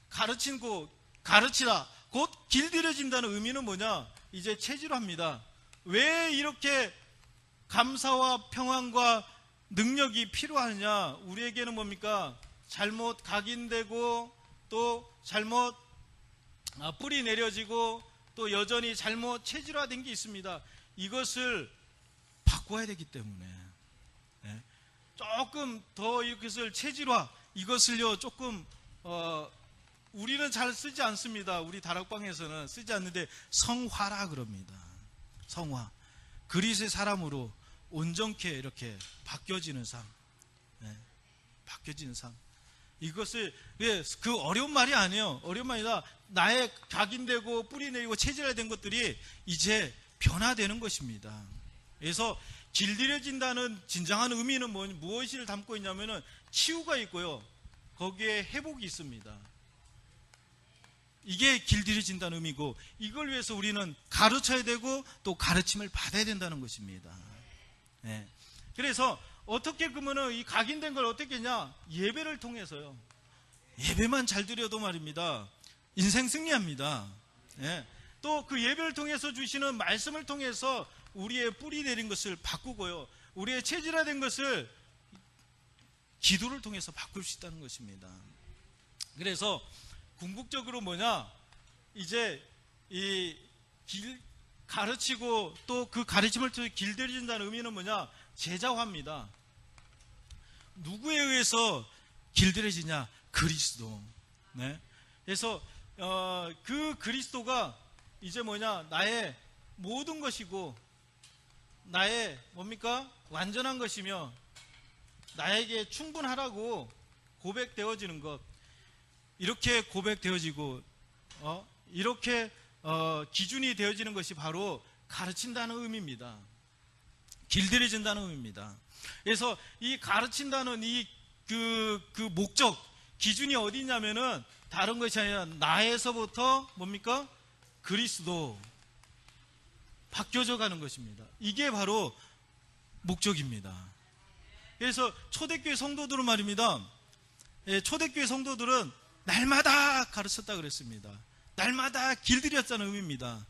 가르치라. 곧 길들여진다는 의미는 뭐냐? 이제 체질화입니다. 왜 이렇게 감사와 평안과 능력이 필요하느냐? 우리에게는 뭡니까? 잘못 각인되고 또 잘못 뿌리 내려지고 또 여전히 잘못 체질화된 게 있습니다. 이것을 바꿔야 되기 때문에 조금 더 이것을 체질화, 이것을요 조금 우리는 잘 쓰지 않습니다. 우리 다락방에서는 쓰지 않는데 성화라 그럽니다. 성화, 그리스도의 사람으로 온전케 이렇게 바뀌어지는 삶, 바뀌어지는 삶. 이것을 그 어려운 말이 아니에요. 어려운 말이 아니라 나의 각인되고 뿌리 내리고 체질화된 것들이 이제 변화되는 것입니다. 그래서 길들여진다는 진정한 의미는 무엇을 담고 있냐면은 치유가 있고요, 거기에 회복이 있습니다. 이게 길들여진다는 의미고, 이걸 위해서 우리는 가르쳐야 되고 또 가르침을 받아야 된다는 것입니다. 예. 그래서 어떻게 그러면 이 각인된 걸 어떻게 했냐? 예배를 통해서요. 예배만 잘 드려도 말입니다, 인생 승리합니다. 예. 또 그 예배를 통해서 주시는 말씀을 통해서 우리의 뿌리 내린 것을 바꾸고요, 우리의 체질화된 것을 기도를 통해서 바꿀 수 있다는 것입니다. 그래서 궁극적으로 뭐냐, 이제 이 가르치고 또 그 가르침을 통해 길들여진다는 의미는 뭐냐, 제자화입니다. 누구에 의해서 길들여지냐? 그리스도. 네. 그래서 그 그리스도가 이제 뭐냐, 나의 모든 것이고 나의 뭡니까? 완전한 것이며 나에게 충분하라고 고백되어지는 것, 이렇게 고백되어지고 이렇게 기준이 되어지는 것이 바로 가르친다는 의미입니다. 길들여진다는 의미입니다. 그래서 이 가르친다는 그 목적, 기준이 어디 있냐면은 다른 것이 아니라 나에서부터 뭡니까? 그리스도 바뀌어져 가는 것입니다. 이게 바로 목적입니다. 그래서 초대교회 성도들은 말입니다, 초대교회 성도들은 날마다 가르쳤다 그랬습니다. 날마다 길들였다는 의미입니다.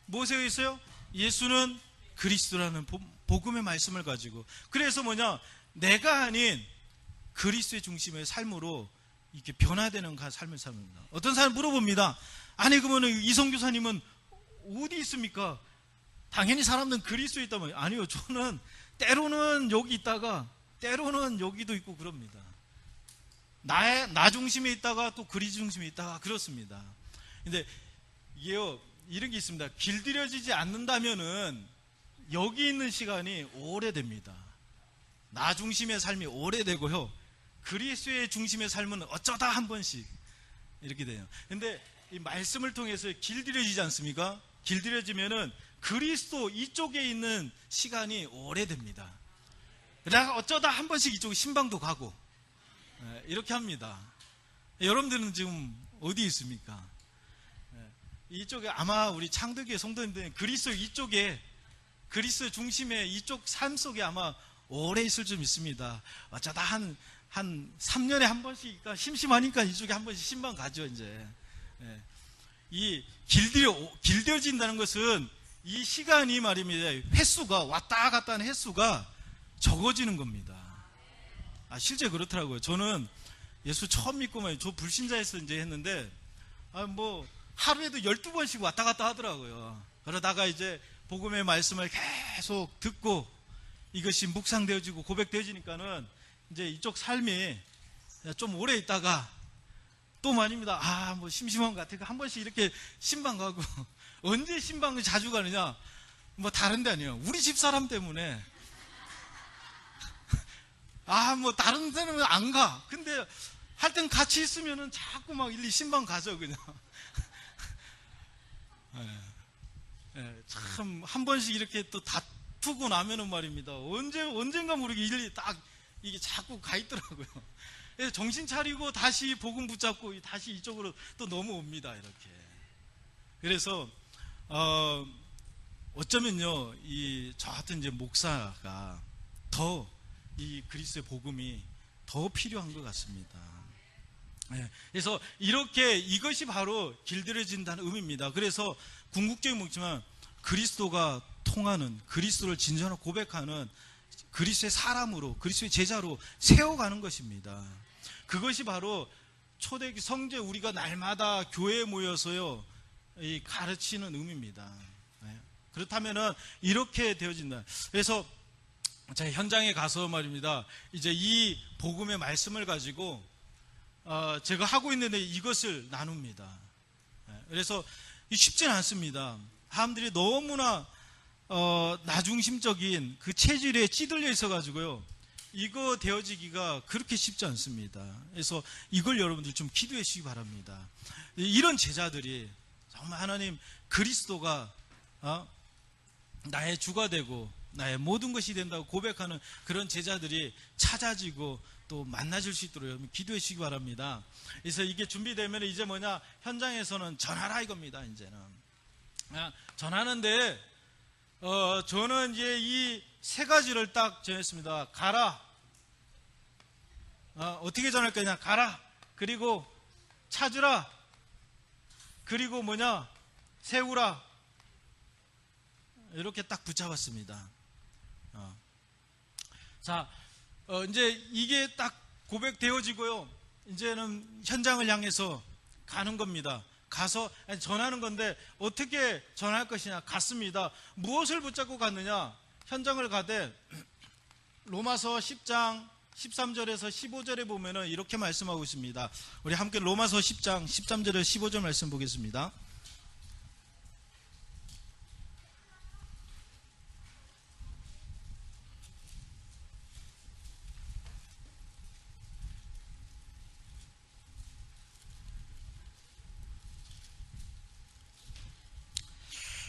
무엇에 의해서요? 예수는 그리스도라는 복음의 말씀을 가지고. 그래서 뭐냐, 내가 아닌 그리스도의 중심의 삶으로 이렇게 변화되는 삶을 삽니다. 어떤 사람 물어봅니다. 아니 그러면 이성교사님은 어디 있습니까? 당연히 사람들은 그리스도에 있다면, 아니요, 저는 때로는 여기 있다가 때로는 여기도 있고 그럽니다. 나 중심에 있다가 또 그리스도 중심에 있다가 그렇습니다. 근데 이게요, 이런 게 있습니다. 길들여지지 않는다면은 여기 있는 시간이 오래됩니다. 나 중심의 삶이 오래되고요, 그리스도의 중심의 삶은 어쩌다 한 번씩 이렇게 돼요. 근데 이 말씀을 통해서 길들여지지 않습니까? 길들여지면은 그리스도 이쪽에 있는 시간이 오래됩니다. 그러다가 어쩌다 한 번씩 이쪽에 신방도 가고 이렇게 합니다. 여러분들은 지금 어디 있습니까? 이쪽에 아마 우리 창덕교회 성도님들은 그리스도 이쪽에, 그리스도 중심의 이쪽 삶 속에 아마 오래 있을 좀 있습니다. 어쩌다 한 3년에 한 번씩 심심하니까 이쪽에 한 번씩 신방 가죠, 이제. 이 길들여진다는 것은 이 시간이 말입니다, 횟수가 왔다 갔다 하는 횟수가 적어지는 겁니다. 실제 그렇더라고요. 저는 예수 처음 믿고만, 저 불신자에서 이제 했는데, 뭐, 하루에도 12번씩 왔다 갔다 하더라고요. 그러다가 이제 복음의 말씀을 계속 듣고 이것이 묵상되어지고 고백되어지니까는 이제 이쪽 삶이 좀 오래 있다가 또 말입니다. 뭐 심심한 것 같아요. 한 번씩 이렇게 신방 가고. 언제 신방을 자주 가느냐? 뭐 다른 데 아니에요. 우리 집 사람 때문에. 뭐 다른 데는 안 가. 근데 할 땐 같이 있으면은 자꾸 막 일일이 신방 가죠, 그냥. 참, 한 번씩 이렇게 또 다투고 나면은 말입니다, 언젠가 모르게 일일이 딱 이게 자꾸 가 있더라고요. 정신 차리고 다시 복음 붙잡고 다시 이쪽으로 또 넘어옵니다, 이렇게. 그래서, 어쩌면요, 저 같은 이제 목사가 더 이 그리스도의 복음이 더 필요한 것 같습니다. 그래서 이렇게 이것이 바로 길들여진다는 의미입니다. 그래서 궁극적인 목적은 그리스도가 통하는, 그리스도를 진정으로 고백하는 그리스도의 사람으로, 그리스도의 제자로 세워가는 것입니다. 그것이 바로 초대기 성제, 우리가 날마다 교회에 모여서요 가르치는 의미입니다. 그렇다면은 이렇게 되어진다. 그래서 제가 현장에 가서 말입니다, 이제 이 복음의 말씀을 가지고 제가 하고 있는데 이것을 나눕니다. 그래서 쉽지는 않습니다. 사람들이 너무나 나중심적인 그 체질에 찌들려 있어가지고요, 이거 되어지기가 그렇게 쉽지 않습니다. 그래서 이걸 여러분들 좀 기도해 주시기 바랍니다. 이런 제자들이 정말 하나님 그리스도가 나의 주가 되고 나의 모든 것이 된다고 고백하는 그런 제자들이 찾아지고 또 만나줄 수 있도록 여러분 기도해 주시기 바랍니다. 그래서 이게 준비되면 이제 뭐냐, 현장에서는 전하라 이겁니다. 이제는 전하는데 저는 이제 이 세 가지를 딱 정했습니다. 가라. 어떻게 전할 거냐? 가라. 그리고 찾으라. 그리고 뭐냐? 세우라. 이렇게 딱 붙잡았습니다. 자, 이제 이게 딱 고백되어지고요. 이제는 현장을 향해서 가는 겁니다. 가서 전하는 건데 어떻게 전할 것이냐? 갔습니다. 무엇을 붙잡고 갔느냐? 현장을 가되 로마서 10장 13절에서 15절에 보면은 이렇게 말씀하고 있습니다. 우리 함께 로마서 10장 13절에서 15절 말씀 보겠습니다.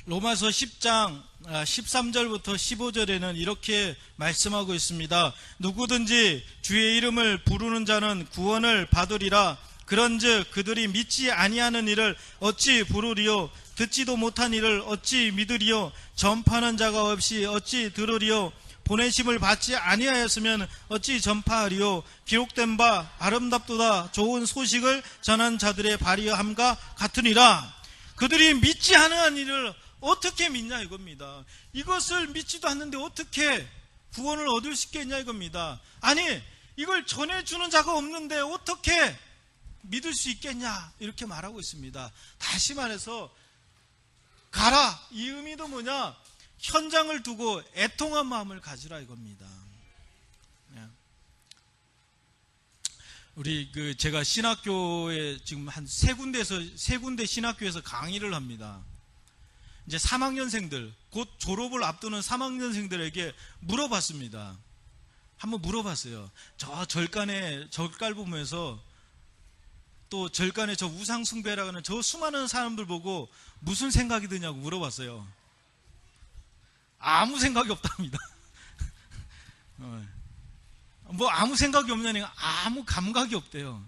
로마서 10장 13절부터 15절에는 이렇게 말씀하고 있습니다. 누구든지 주의 이름을 부르는 자는 구원을 받으리라. 그런즉 그들이 믿지 아니하는 일을 어찌 부르리요? 듣지도 못한 일을 어찌 믿으리요? 전파하는 자가 없이 어찌 들으리요? 보내심을 받지 아니하였으면 어찌 전파하리요? 기록된 바 아름답도다 좋은 소식을 전한 자들의 발의함과 같으니라. 그들이 믿지 않은 일을 어떻게 믿냐 이겁니다. 이것을 믿지도 않는데 어떻게 구원을 얻을 수 있겠냐 이겁니다. 아니, 이걸 전해주는 자가 없는데 어떻게 믿을 수 있겠냐 이렇게 말하고 있습니다. 다시 말해서 가라, 이 의미도 뭐냐? 현장을 두고 애통한 마음을 가지라 이겁니다. 우리 제가 신학교에 지금 한 세 군데 신학교에서 강의를 합니다. 이제 3학년생들, 곧 졸업을 앞두는 3학년생들에게 물어봤습니다. 한번 물어봤어요. 저 절갈 보면서 또 절간에 저 우상숭배라고 하는 저 수많은 사람들 보고 무슨 생각이 드냐고 물어봤어요. 아무 생각이 없답니다. 뭐 아무 생각이 없냐니까 아무 감각이 없대요.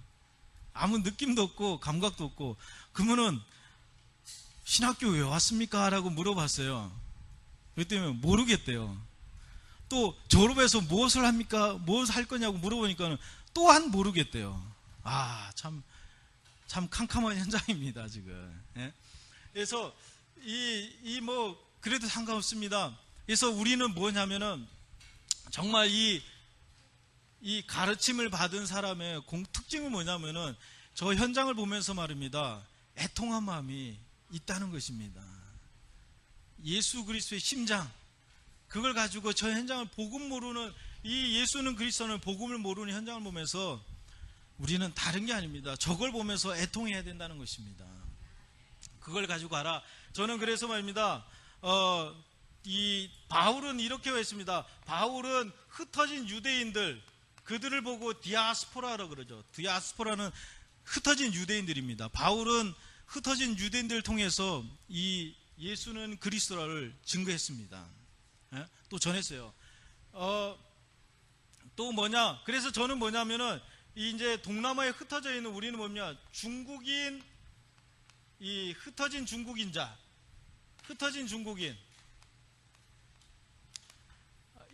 아무 느낌도 없고 감각도 없고. 그러면은 신학교 왜 왔습니까? 라고 물어봤어요. 그랬더니 모르겠대요. 또 졸업해서 무엇을 합니까? 무엇을 할 거냐고 물어보니까 또한 모르겠대요. 참 캄캄한 현장입니다 지금. 예? 그래서 그래도 상관없습니다. 그래서 우리는 뭐냐면은 정말 이 가르침을 받은 사람의 특징은 뭐냐면은 저 현장을 보면서 말입니다. 애통한 마음이 있다는 것입니다. 예수 그리스도의 심장, 그걸 가지고 저 현장을 복음 모르는 이 예수는 그리스도는 복음을 모르는 현장을 보면서 우리는 다른 게 아닙니다. 저걸 보면서 애통해야 된다는 것입니다. 그걸 가지고 가라. 저는 그래서 말입니다. 이 바울은 이렇게 했습니다. 바울은 흩어진 유대인들, 그들을 보고 디아스포라라고 그러죠. 디아스포라는 흩어진 유대인들입니다. 바울은 흩어진 유대인들을 통해서 이 예수는 그리스도를 증거했습니다. 예? 또 전했어요. 또 뭐냐? 그래서 저는 뭐냐면은 이제 동남아에 흩어져 있는 우리는 뭐냐? 중국인, 이 흩어진 중국인자, 흩어진 중국인.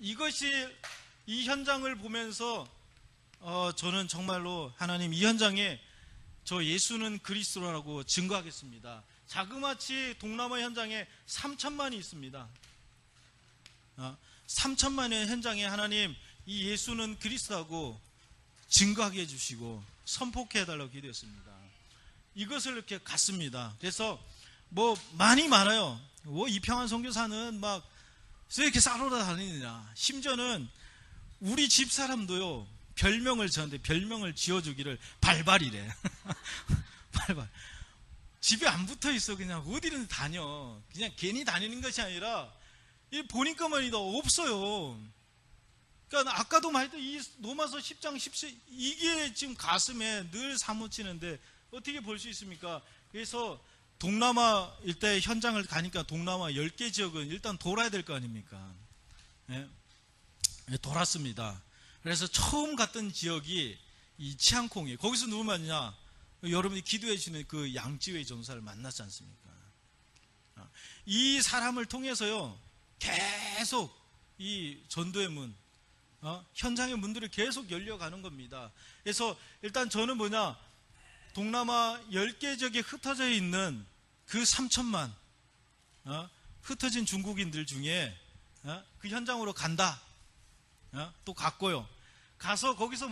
이것이 이 현장을 보면서 저는 정말로 하나님 이 현장에 저 예수는 그리스도라고 증거하겠습니다. 자그마치 동남아 현장에 3천만이 있습니다. 3천만의 현장에 하나님 이 예수는 그리스도라고 증거하게 해주시고 선포해 해달라고 기도했습니다. 이것을 이렇게 갔습니다. 그래서 뭐 많이 많아요. 이평환 선교사는 막 왜 이렇게 싸돌아 다니느냐. 심지어는 우리 집 사람도요, 저한테 별명을 지어주기를 발발이래. 발발. 집에 안 붙어 있어. 그냥 어디든 다녀. 그냥 괜히 다니는 것이 아니라 보니까만 없어요. 그러니까 아까도 말했던 이 로마서 10장 10절 이게 지금 가슴에 늘 사무치는데 어떻게 볼 수 있습니까? 그래서 동남아 일대 현장을 가니까 동남아 10개 지역은 일단 돌아야 될 거 아닙니까? 예? 돌았습니다. 그래서 처음 갔던 지역이 이 치앙콩이에요. 거기서 누구 만나냐? 여러분이 기도해 주시는 그 양지회 전사를 만났지 않습니까? 이 사람을 통해서요, 계속 이 전도의 문, 현장의 문들이 계속 열려가는 겁니다. 그래서 일단 저는 동남아 10개 지역에 흩어져 있는 그 3천만 흩어진 중국인들 중에 그 현장으로 간다. 또 갔고요. 가서 거기서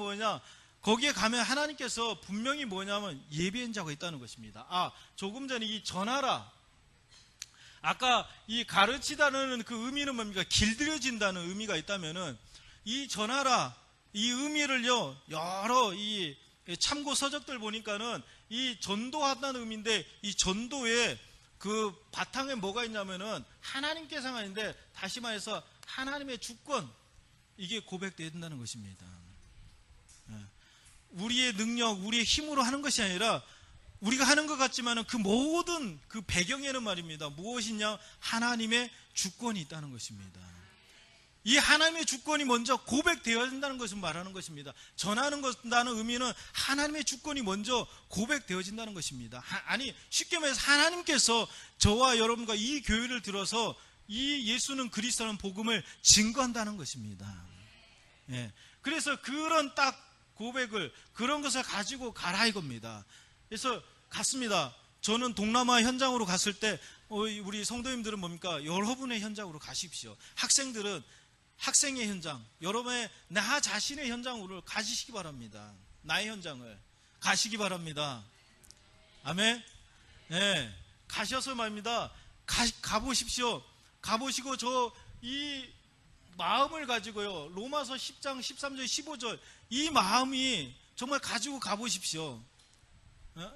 거기에 가면 하나님께서 분명히 예배 현장이 있다는 것입니다. 조금 전에 이 전하라, 아까 이 가르치다는 그 의미는 뭡니까? 길들여진다는 의미가 있다면은 이 전하라, 이 의미를요, 여러 이 참고 서적들 보니까는 이 전도한다는 의미인데, 이 전도에 그 바탕에 뭐가 있냐면은 하나님께서 아닌데, 다시 말해서 하나님의 주권, 이게 고백되어야 된다는 것입니다. 우리의 능력, 우리의 힘으로 하는 것이 아니라 우리가 하는 것 같지만은 그 모든 그 배경에는 말입니다, 무엇이냐? 하나님의 주권이 있다는 것입니다. 이 하나님의 주권이 먼저 고백되어야 된다는 것을 말하는 것입니다. 전하는 것다는 의미는 하나님의 주권이 먼저 고백되어진다는 것입니다. 아니, 쉽게 말해서 하나님께서 저와 여러분과 이 교회를 들어서 이 예수는 그리스도라는 복음을 증거한다는 것입니다. 그래서 그런 딱 고백을, 그런 것을 가지고 가라 이겁니다. 그래서 갔습니다. 저는 동남아 현장으로 갔을 때 우리 성도님들은 여러분의 현장으로 가십시오. 학생들은 학생의 현장, 여러분의 나 자신의 현장으로 가시기 바랍니다. 나의 현장을 가시기 바랍니다. 아멘. 가셔서 말입니다. 가보십시오. 가보시고 이 마음을 가지고요, 로마서 10장 13절 15절 이 마음이 정말 가지고 가보십시오.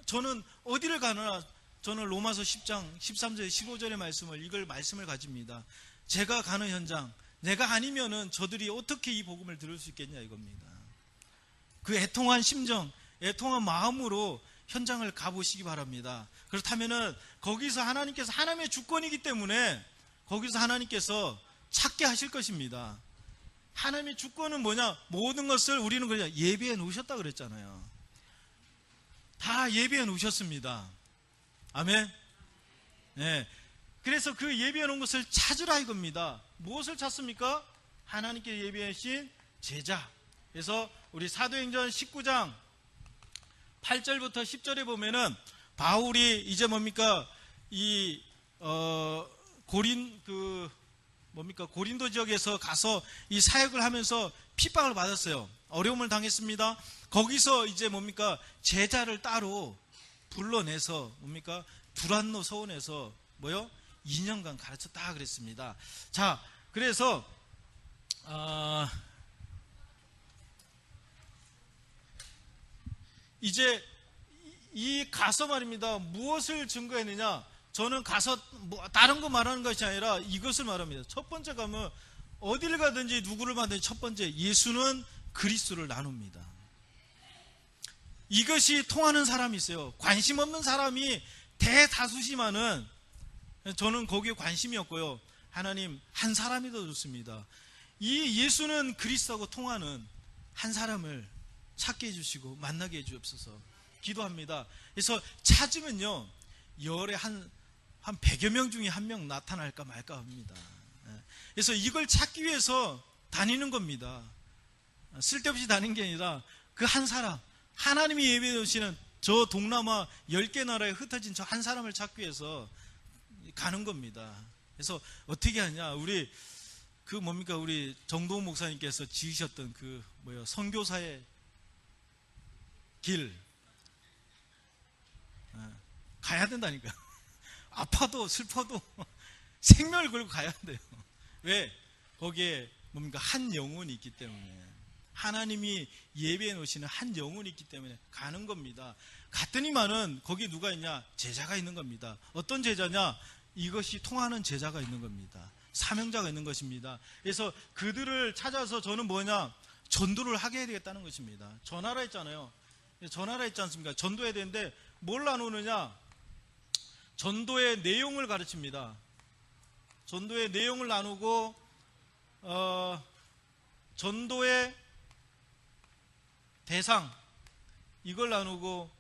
저는 어디를 가느나 저는 로마서 10장 13절 15절의 이걸 말씀을 가집니다. 제가 가는 현장, 내가 아니면은 저들이 어떻게 이 복음을 들을 수 있겠냐 이겁니다. 그 애통한 심정, 애통한 마음으로 현장을 가보시기 바랍니다. 그렇다면은 거기서 하나님께서, 하나님의 주권이기 때문에 거기서 하나님께서 찾게 하실 것입니다. 하나님의 주권은 모든 것을 우리는 그냥 예비해 놓으셨다 그랬잖아요. 다 예비해 놓으셨습니다. 아멘. 그래서 그 예비해 놓은 것을 찾으라 이겁니다. 무엇을 찾습니까? 하나님께 예비하신 제자. 그래서 우리 사도행전 19장 8절부터 10절에 보면은 바울이 이제 고린도 지역에서 가서 이 사역을 하면서 핍박을 받았어요. 어려움을 당했습니다. 거기서 이제 제자를 따로 불러내서 두란노 서원에서 2년간 가르쳤다 그랬습니다. 자, 그래서 이제 이 가서 말입니다, 무엇을 증거했느냐? 저는 가서 다른 거 말하는 것이 아니라 이것을 말합니다. 첫 번째 가면 어디를 가든지 누구를 만든지 첫 번째, 예수는 그리스도를 나눕니다. 이것이 통하는 사람이 있어요. 관심 없는 사람이 대다수지만은 저는 거기에 관심이 없고요. 하나님 한 사람이 더 좋습니다. 이 예수는 그리스도하고 통하는 한 사람을 찾게 해주시고 만나게 해주옵소서 기도합니다. 그래서 찾으면요, 열에 한 100여 명 중에 한 명 나타날까 말까 합니다. 그래서 이걸 찾기 위해서 다니는 겁니다. 쓸데없이 다니는 게 아니라 그 한 사람, 하나님이 예배해 주시는 저 동남아 10개 나라에 흩어진 저 한 사람을 찾기 위해서 가는 겁니다. 그래서 어떻게 하냐, 우리 우리 정도훈 목사님께서 지으셨던 선교사의 길 가야 된다니까. 아파도 슬퍼도 생명을 걸고 가야 돼요. 왜? 거기에 한 영혼이 있기 때문에, 하나님이 예배해 놓으시는 한 영혼이 있기 때문에 가는 겁니다. 갔더니만은 거기 누가 있냐? 제자가 있는 겁니다. 어떤 제자냐? 이것이 통하는 제자가 있는 겁니다. 사명자가 있는 것입니다. 그래서 그들을 찾아서 저는 전도를 하게 해야 되겠다는 것입니다. 전하라 했잖아요. 전하라 했지 않습니까? 전도해야 되는데 뭘 나누느냐? 전도의 내용을 가르칩니다. 전도의 내용을 나누고 전도의 대상 이걸 나누고,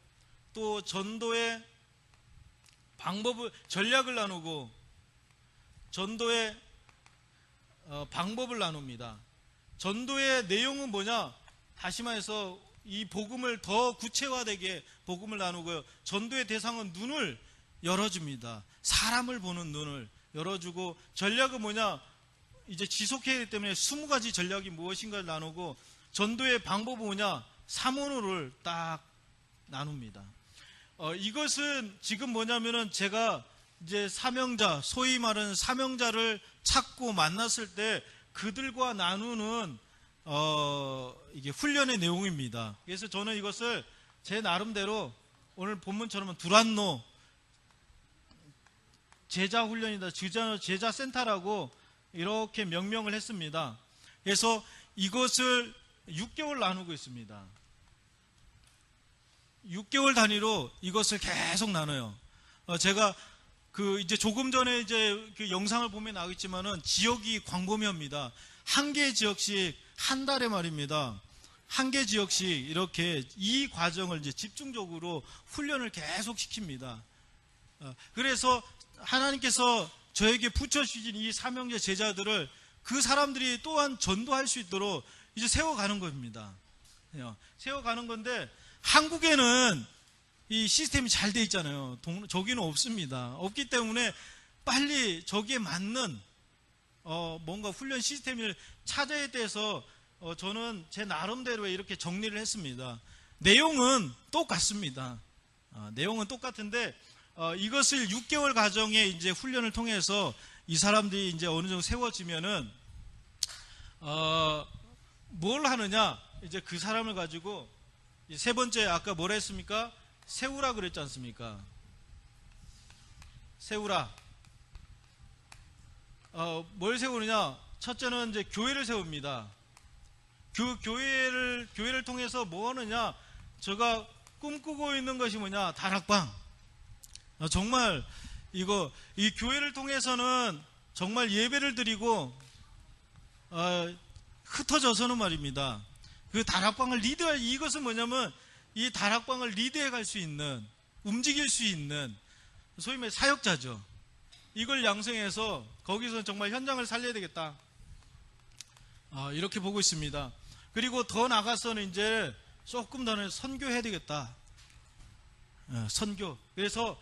또 전도의 방법을, 전략을 나누고, 전도의 방법을 나눕니다. 전도의 내용은 뭐냐? 다시 말해서 이 복음을 더 구체화되게 복음을 나누고요. 전도의 대상은 눈을 열어줍니다. 사람을 보는 눈을 열어주고, 전략은 뭐냐? 이제 지속해야 하기 때문에 20가지 전략이 무엇인가를 나누고, 전도의 방법은 뭐냐? 사문으로를 딱 나눕니다. 이것은 지금 뭐냐면은 제가 이제 사명자, 소위 말하는 사명자를 찾고 만났을 때 그들과 나누는 이게 훈련의 내용입니다. 그래서 저는 이것을 제 나름대로 오늘 본문처럼 두란노 제자 훈련이다, 제자 센터라고 이렇게 명명을 했습니다. 그래서 이것을 6개월 나누고 있습니다. 6개월 단위로 이것을 계속 나눠요. 제가 이제 조금 전에 이제 그 영상을 보면 나오겠지만은 지역이 광범위합니다. 한 개 지역씩 한 달에 말입니다. 한 개 지역씩 이렇게 이 과정을 이제 집중적으로 훈련을 계속 시킵니다. 그래서 하나님께서 저에게 붙여주신 이 사명자 제자들을 그 사람들이 또한 전도할 수 있도록 이제 세워가는 겁니다. 세워가는 건데, 한국에는 이 시스템이 잘 돼 있잖아요. 저기는 없습니다. 없기 때문에 빨리 저기에 맞는 뭔가 훈련 시스템을 찾아야 돼서 저는 제 나름대로 이렇게 정리를 했습니다. 내용은 똑같습니다. 내용은 똑같은데 이것을 6개월 과정의 이제 훈련을 통해서 이 사람들이 이제 어느 정도 세워지면은 뭘 하느냐? 이제 그 사람을 가지고 세 번째 아까 뭐라 했습니까? 세우라 그랬지 않습니까? 세우라. 뭘 세우느냐? 첫째는 이제 교회를 세웁니다. 그 교회를 통해서 뭐 하느냐? 제가 꿈꾸고 있는 것이 뭐냐? 다락방. 정말 이 교회를 통해서는 정말 예배를 드리고 흩어져서는 말입니다. 그 다락방을 리드할, 이것은 뭐냐면 이 다락방을 리드해 갈 수 있는, 움직일 수 있는 소위 말해 사역자죠. 이걸 양성해서 거기서 정말 현장을 살려야 되겠다, 이렇게 보고 있습니다. 그리고 더 나가서는 이제 조금 더 선교해야 되겠다. 선교. 그래서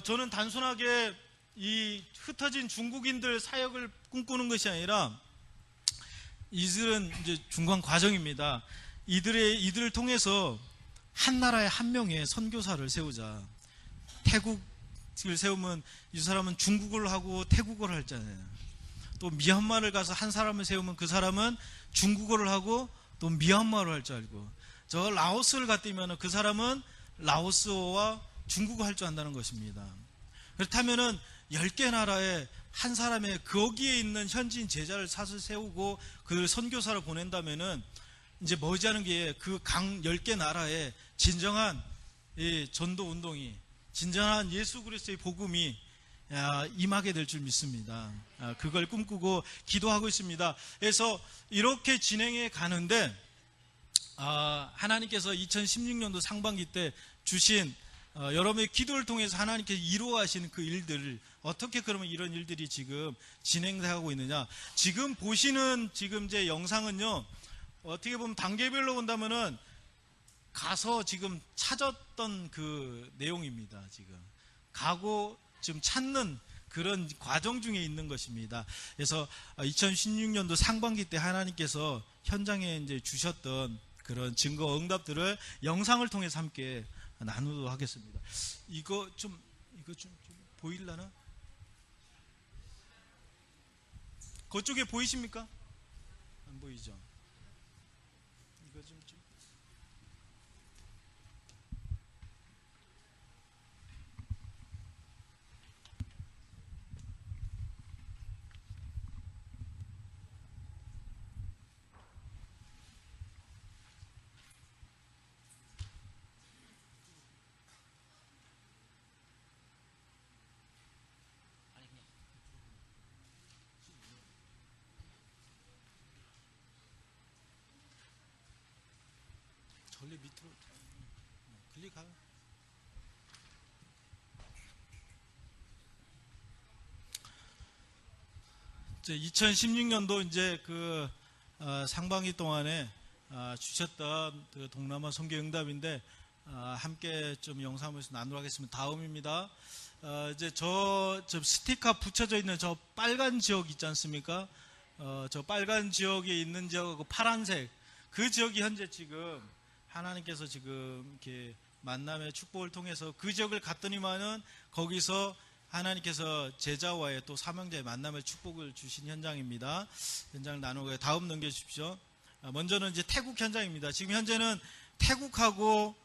저는 단순하게 이 흩어진 중국인들 사역을 꿈꾸는 것이 아니라, 이들은 이제 중간 과정입니다. 이들을 통해서 한 나라에 한 명의 선교사를 세우자. 태국을 세우면 이 사람은 중국어를 하고 태국어를 할잖아요. 또 미얀마를 가서 한 사람을 세우면 그 사람은 중국어를 하고 또 미얀마를 할 줄 알고, 저 라오스를 갔다면 그 사람은 라오스어와 중국어 할 줄 안다는 것입니다. 그렇다면은 10개 나라에 한 사람의 거기에 있는 현지인 제자를 사서 세우고 그들 선교사를 보낸다면은 이제 머지않은 게 그 강 10개 나라에 진정한 이 전도 운동이, 진정한 예수 그리스도의 복음이 임하게 될 줄 믿습니다. 그걸 꿈꾸고 기도하고 있습니다. 그래서 이렇게 진행해 가는데 하나님께서 2016년도 상반기 때 주신 여러분의 기도를 통해서 하나님께서 이루어가시는 그 일들을 어떻게 그러면 이런 일들이 지금 진행되고 있느냐? 지금 보시는 지금 제 영상은요, 어떻게 보면 단계별로 본다면은 가서 지금 찾았던 그 내용입니다. 지금 가고 지금 찾는 그런 과정 중에 있는 것입니다. 그래서 2016년도 상반기 때 하나님께서 현장에 이제 주셨던 그런 증거 응답들을 영상을 통해서 함께 나누도록 하겠습니다. 이거 좀 보일라나? 그쪽에 보이십니까? 안 보이죠? 이거 좀 밑으로 클릭하. 이제 2016년도 이제 그 상반기 동안에 주셨던 그 동남아 선교 응답인데 함께 좀 영상을 나누도록 하겠습니다. 다음입니다. 이제 저 스티커 붙여져 있는 저 빨간 지역 있지 않습니까? 저 빨간 지역에 있는 지역하고 파란색 그 지역이 현재 지금 하나님께서 지금 이렇게 만남의 축복을 통해서 그 지역을 갔더니만은 거기서 하나님께서 제자와의 또 사명자의 만남의 축복을 주신 현장입니다. 현장을 나누고요. 다음 넘겨주십시오. 먼저는 이제 태국 현장입니다. 지금 현재는 태국하고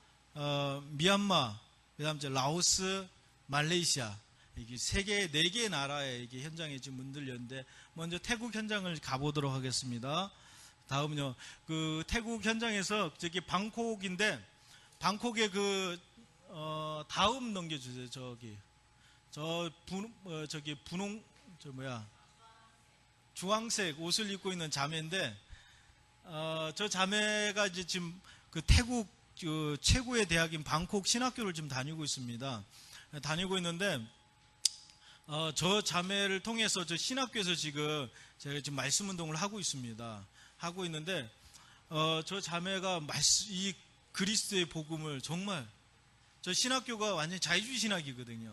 미얀마, 그다음 이제 라오스, 말레이시아 이게 세계 4개의 나라의 이게 현장에 지금 문들렸는데 먼저 태국 현장을 가보도록 하겠습니다. 다음은요. 그 태국 현장에서 저기 방콕인데 방콕의 그 다음 넘겨주세요. 저기 분홍 주황색 옷을 입고 있는 자매인데 저 자매가 이제 지금 그 태국 그 최고의 대학인 방콕 신학교를 지금 다니고 있습니다. 다니고 있는데 저 자매를 통해서 저 신학교에서 지금 제가 지금 말씀 운동을 하고 있습니다. 하고 있는데 저 자매가 이 그리스도의 복음을 정말 저 신학교가 완전 자유주의 신학이거든요.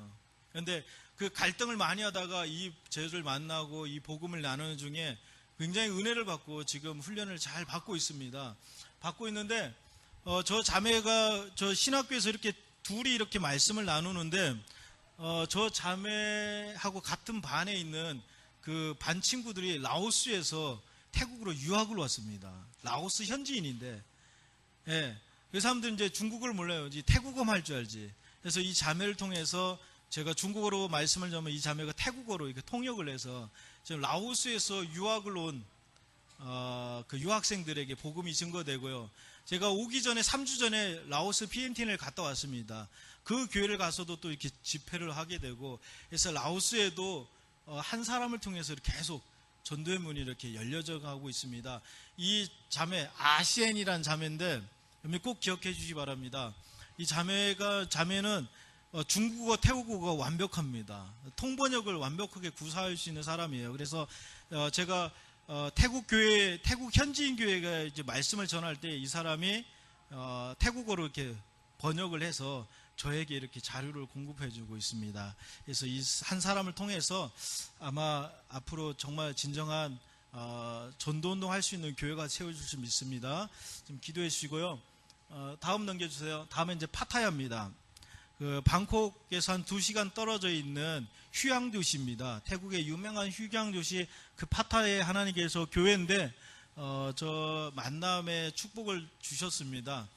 그런데 그 갈등을 많이 하다가 이 제자를 만나고 이 복음을 나누는 중에 굉장히 은혜를 받고 지금 훈련을 잘 받고 있습니다. 받고 있는데 저 자매가 저 신학교에서 이렇게 둘이 이렇게 말씀을 나누는데 저 자매하고 같은 반에 있는 그 반 친구들이 라오스에서 태국으로 유학을 왔습니다. 라오스 현지인인데, 예. 그 사람들은 이제 중국어를 몰라요. 이제 태국어만 할 줄 알지. 그래서 이 자매를 통해서 제가 중국어로 말씀을 전하면 이 자매가 태국어로 이렇게 통역을 해서 지금 라오스에서 유학을 온 그 유학생들에게 복음이 증거되고요. 제가 오기 전에 3주 전에 라오스 PNTN을 갔다 왔습니다. 그 교회를 가서도 또 이렇게 집회를 하게 되고 그래서 라오스에도 한 사람을 통해서 계속 전도의 문이 이렇게 열려져 가고 있습니다. 이 자매 아시엔이라는 자매인데 꼭 기억해 주시기 바랍니다. 이 자매는 중국어, 태국어가 완벽합니다. 통번역을 완벽하게 구사할 수 있는 사람이에요. 그래서 제가 태국 현지인 교회가 이제 말씀을 전할 때 이 사람이 태국어로 이렇게 번역을 해서 저에게 이렇게 자료를 공급해주고 있습니다. 그래서 이 한 사람을 통해서 아마 앞으로 정말 진정한 전도운동 할 수 있는 교회가 세워질 수 믿습니다. 좀 기도해 주시고요. 다음 넘겨주세요. 다음은 이제 파타야입니다. 그 방콕에서 한 2시간 떨어져 있는 휴양도시입니다. 태국의 유명한 휴양도시 그 파타야에 하나님께서 교회인데 저 만남의 축복을 주셨습니다.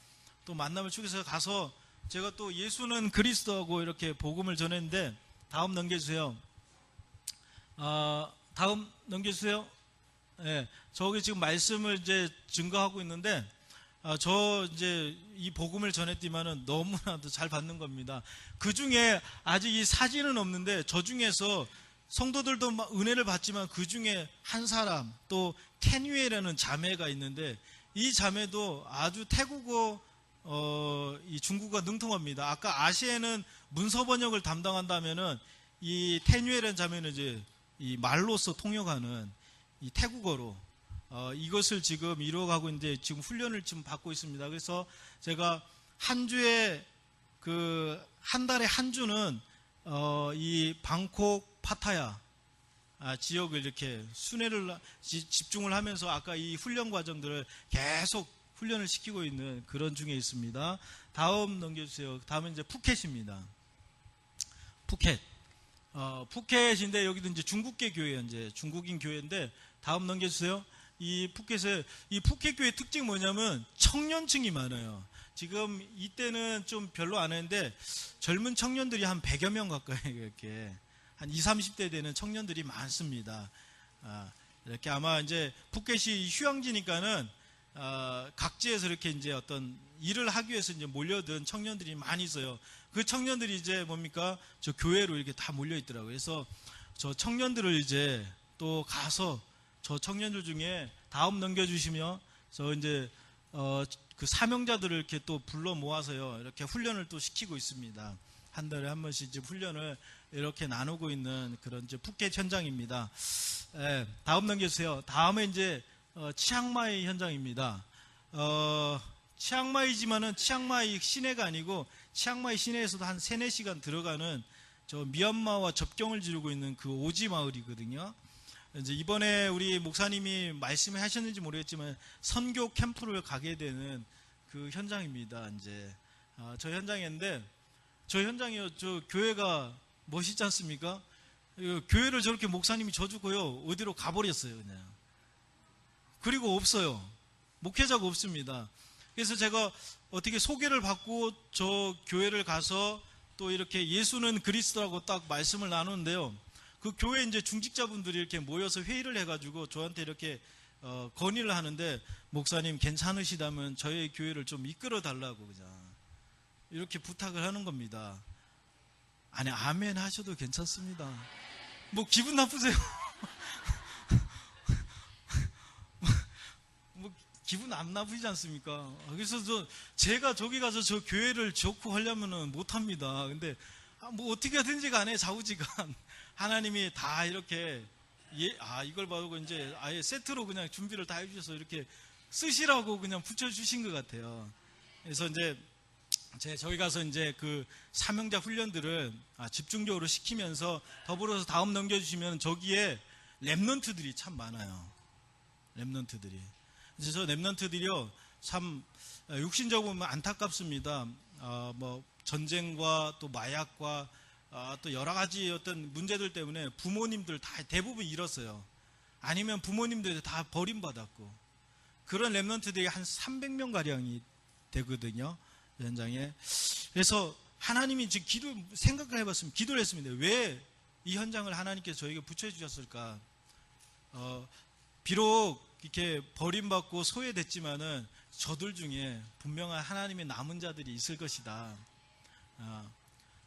또 만남을 축복해서 가서 제가 또 예수는 그리스도하고 이렇게 복음을 전했는데 다음 넘겨주세요. 다음 넘겨주세요. 네, 저기 지금 말씀을 이제 증거하고 있는데 저 이제 이 복음을 전했지만은 너무나도 잘 받는 겁니다. 그 중에 아직 이 사진은 없는데 저 중에서 성도들도 은혜를 받지만 그 중에 한 사람 또 텐유에라는 자매가 있는데 이 자매도 아주 태국어 이 중국어가 능통합니다. 아까 아시에는 문서 번역을 담당한다면은 이 텐유에라는 자매는 이제 이 말로서 통역하는 이 태국어로 이것을 지금 이루어가고 있는데 지금 훈련을 지금 받고 있습니다. 그래서 제가 한 주에 한 달에 한 주는 이 방콕 파타야 지역을 이렇게 순회를 집중을 하면서 아까 이 훈련 과정들을 계속 훈련을 시키고 있는 그런 중에 있습니다. 다음 넘겨주세요. 다음은 이제 푸켓입니다. 푸켓. 푸켓인데 여기도 이제 중국계 교회 이제 중국인 교회인데 다음 넘겨주세요. 이 푸켓 교회 특징이 뭐냐면 청년층이 많아요. 지금 이때는 좀 별로 안 했는데 젊은 청년들이 한 100여 명 가까이 이렇게 한 20, 30대 되는 청년들이 많습니다. 이렇게 아마 이제 푸켓이 휴양지니까는 각지에서 이렇게 이제 어떤 일을 하기 위해서 이제 몰려든 청년들이 많이 있어요. 그 청년들이 이제 뭡니까? 저 교회로 이렇게 다 몰려 있더라고요. 그래서 저 청년들을 이제 또 가서 저 청년들 중에 다음 넘겨주시면 저 이제 그 사명자들을 이렇게 또 불러 모아서요, 이렇게 훈련을 또 시키고 있습니다. 한 달에 한 번씩 이제 훈련을 이렇게 나누고 있는 그런 이제 푸켓 현장입니다. 다음 넘겨주세요. 다음에 이제 치앙마이 현장입니다. 치앙마이지만은 치앙마이 시내가 아니고 치앙마이 시내에서도 한 3-4시간 들어가는 저 미얀마와 접경을 지르고 있는 그 오지 마을이거든요. 이제 이번에 우리 목사님이 말씀을 하셨는지 모르겠지만 선교 캠프를 가게 되는 그 현장입니다. 이제 저 현장인데, 저 현장이요, 저 교회가 멋있지 않습니까? 교회를 저렇게 목사님이 져주고요, 어디로 가버렸어요, 그냥. 그리고 없어요. 목회자가 없습니다. 그래서 제가 어떻게 소개를 받고 저 교회를 가서 또 이렇게 예수는 그리스도라고 딱 말씀을 나누는데요, 그 교회 이제 중직자분들이 이렇게 모여서 회의를 해가지고 저한테 이렇게 건의를 하는데, 목사님 괜찮으시다면 저희 교회를 좀 이끌어 달라고 그냥 이렇게 부탁을 하는 겁니다. 아니, 아멘 하셔도 괜찮습니다. 뭐 기분 나쁘세요? 뭐 기분 안 나쁘지 않습니까? 그래서 제가 저기 가서 저 교회를 좋고 하려면은 못합니다. 근데 뭐 어떻게 하든지 간에 좌우지간 하나님이 다 이렇게 이걸 봐도 이제 아예 세트로 그냥 준비를 다 해주셔서 이렇게 쓰시라고 그냥 붙여주신 것 같아요. 그래서 이제 저희 가서 이제 그 사명자 훈련들을 집중적으로 시키면서, 더불어서 다음 넘겨주시면 저기에 랩넌트들이 참 많아요. 랩넌트들이. 그래서 저 랩넌트들이요, 참 육신적으로 보면 안타깝습니다. 뭐 전쟁과 또 마약과 또 여러 가지 어떤 문제들 때문에 부모님들 다 대부분 잃었어요. 아니면 부모님들이 다 버림받았고, 그런 랩넌트들이 한 300명 가량이 되거든요, 현장에. 그래서 하나님이 지금 생각을 해봤습니다. 기도를 했습니다. 왜 이 현장을 하나님께서 저에게 붙여주셨을까? 비록 이렇게 버림받고 소외됐지만은 저들 중에 분명한 하나님의 남은 자들이 있을 것이다.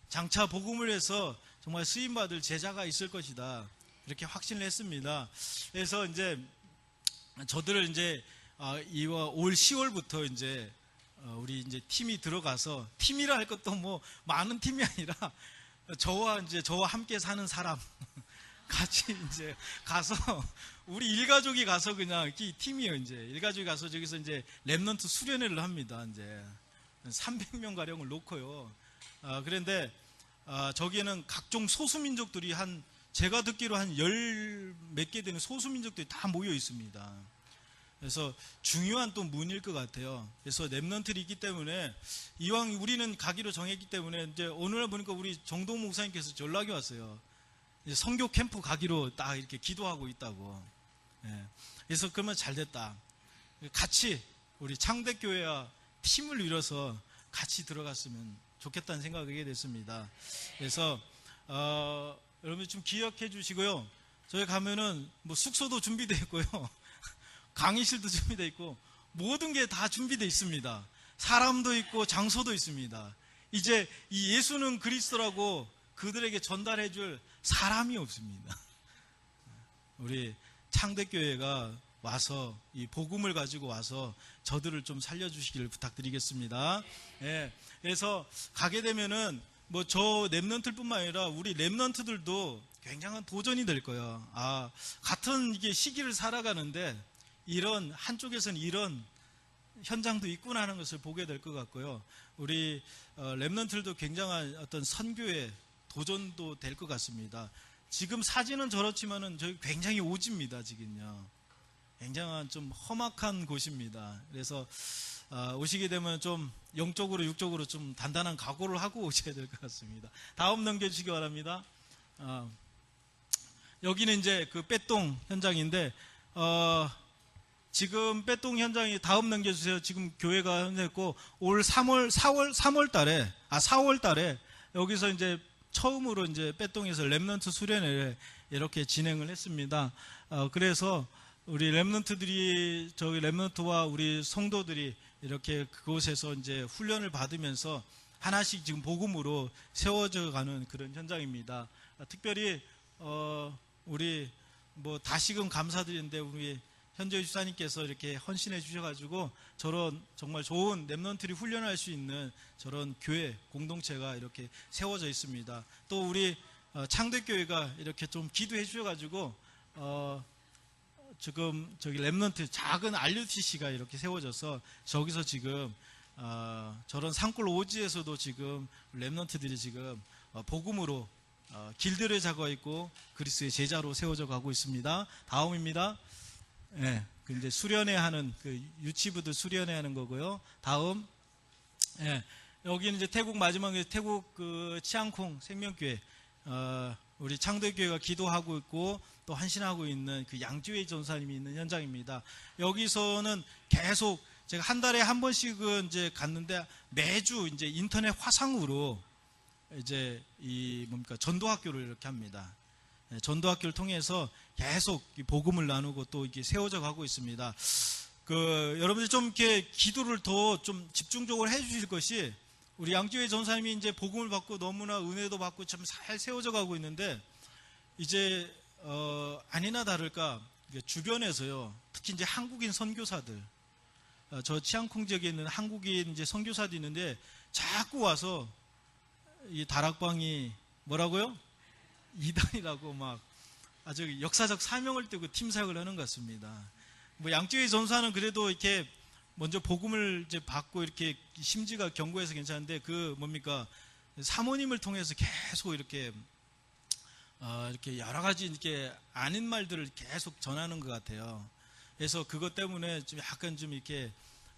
장차 복음을 해서 정말 쓰임받을 제자가 있을 것이다. 이렇게 확신을 했습니다. 그래서 이제 저들을 이제 올 10월부터 이제 우리 이제 팀이 들어가서, 팀이라 할 것도 뭐 많은 팀이 아니라 저와 함께 사는 사람 같이 이제 가서, 우리 일가족이 가서 그냥 이 팀이요, 이제 일가족이 가서 저기서 이제 랩넌트 수련회를 합니다. 이제 300명 가량을 놓고요. 그런데 저기에는 각종 소수민족들이 제가 듣기로 한 10 몇 개 되는 소수민족들이 다 모여 있습니다. 그래서 중요한 또 문일 것 같아요. 그래서 랩넌트들이 있기 때문에, 이왕 우리는 가기로 정했기 때문에, 이제 오늘 보니까 우리 정동 목사님께서 연락이 왔어요. 이제 선교 캠프 가기로 딱 이렇게 기도하고 있다고. 그래서 그러면 잘 됐다. 같이 우리 창대교회와 팀을 이뤄서 같이 들어갔으면 좋겠다는 생각을 하게 됐습니다. 그래서 여러분 좀 기억해 주시고요. 저희 가면은 뭐 숙소도 준비되어 있고요, 강의실도 준비되어 있고, 모든 게 다 준비되어 있습니다. 사람도 있고 장소도 있습니다. 이제 이 예수는 그리스도라고 그들에게 전달해 줄 사람이 없습니다. 우리 창대교회가 와서 이 복음을 가지고 와서 저들을 좀 살려주시기를 부탁드리겠습니다. 그래서 가게 되면은 뭐 저 랩넌트뿐만 아니라 우리 랩넌트들도 굉장한 도전이 될 거예요. 같은 이게 시기를 살아가는데 한쪽에서는 이런 현장도 있구나 하는 것을 보게 될 것 같고요. 우리 랩넌트들도 굉장한 어떤 선교의 도전도 될 것 같습니다. 지금 사진은 저렇지만은 저희 굉장히 오지입니다. 지금요, 굉장한 좀 험악한 곳입니다. 그래서 오시게 되면 좀 영적으로 육적으로 좀 단단한 각오를 하고 오셔야 될 것 같습니다. 다음 넘겨주시기 바랍니다. 여기는 이제 그 빼똥 현장인데, 지금 빼똥 현장이, 다음 넘겨주세요. 지금 교회가 현장했고, 올 4월 달에 여기서 이제 처음으로 이제 빼똥에서 랩넌트 수련회를 이렇게 진행을 했습니다. 그래서 우리 랩넌트들이, 저기 랩넌트와 우리 성도들이 이렇게 그곳에서 이제 훈련을 받으면서 하나씩 지금 복음으로 세워져 가는 그런 현장입니다. 특별히 우리 뭐 다시금 감사드리는데, 우리 현재 주사님께서 이렇게 헌신해 주셔가지고 저런 정말 좋은 렘넌트리 훈련할 수 있는 저런 교회 공동체가 이렇게 세워져 있습니다. 또 우리 창대교회가 이렇게 좀 기도해 주셔가지고 지금 저기 렘넌트 작은 RUTC가 이렇게 세워져서 저기서 지금 저런 산골 오지에서도 지금 렘넌트들이 지금 복음으로 길들여 자고 있고 그리스도의 제자로 세워져 가고 있습니다. 다음입니다. 예, 그 이제 수련회 하는 그 유치부들 수련회 하는 거고요. 다음, 예, 여기는 이제 태국 마지막에 태국 그 치앙콩 생명교회, 우리 창대교회가 기도하고 있고 또 헌신하고 있는 그 양지회 전사님이 있는 현장입니다. 여기서는 계속 제가 한 달에 한 번씩은 이제 갔는데 매주 이제 인터넷 화상으로 이제 이 뭡니까 전도학교를 이렇게 합니다. 전도학교를 통해서 계속 복음을 나누고 또 이렇게 세워져 가고 있습니다. 그 여러분들 좀 이렇게 기도를 더 좀 집중적으로 해주실 것이 우리 양지회 전사님이 이제 복음을 받고 너무나 은혜도 받고 참 잘 세워져 가고 있는데 이제 아니나 다를까 주변에서요 특히 이제 한국인 선교사들 저 치앙콩 지역에 있는 한국인 이제 선교사도 있는데 자꾸 와서 이 다락방이 뭐라고요? 이단이라고 막 아주 역사적 사명을 띠고 팀 사역을 하는 것 같습니다. 뭐 양지회 전사는 그래도 이렇게 먼저 복음을 이제 받고 이렇게 심지가 견고해서 괜찮은데 그 뭡니까 사모님을 통해서 계속 이렇게 이렇게 여러 가지 이렇게 아닌 말들을 계속 전하는 것 같아요. 그래서 그것 때문에 좀 약간 좀 이렇게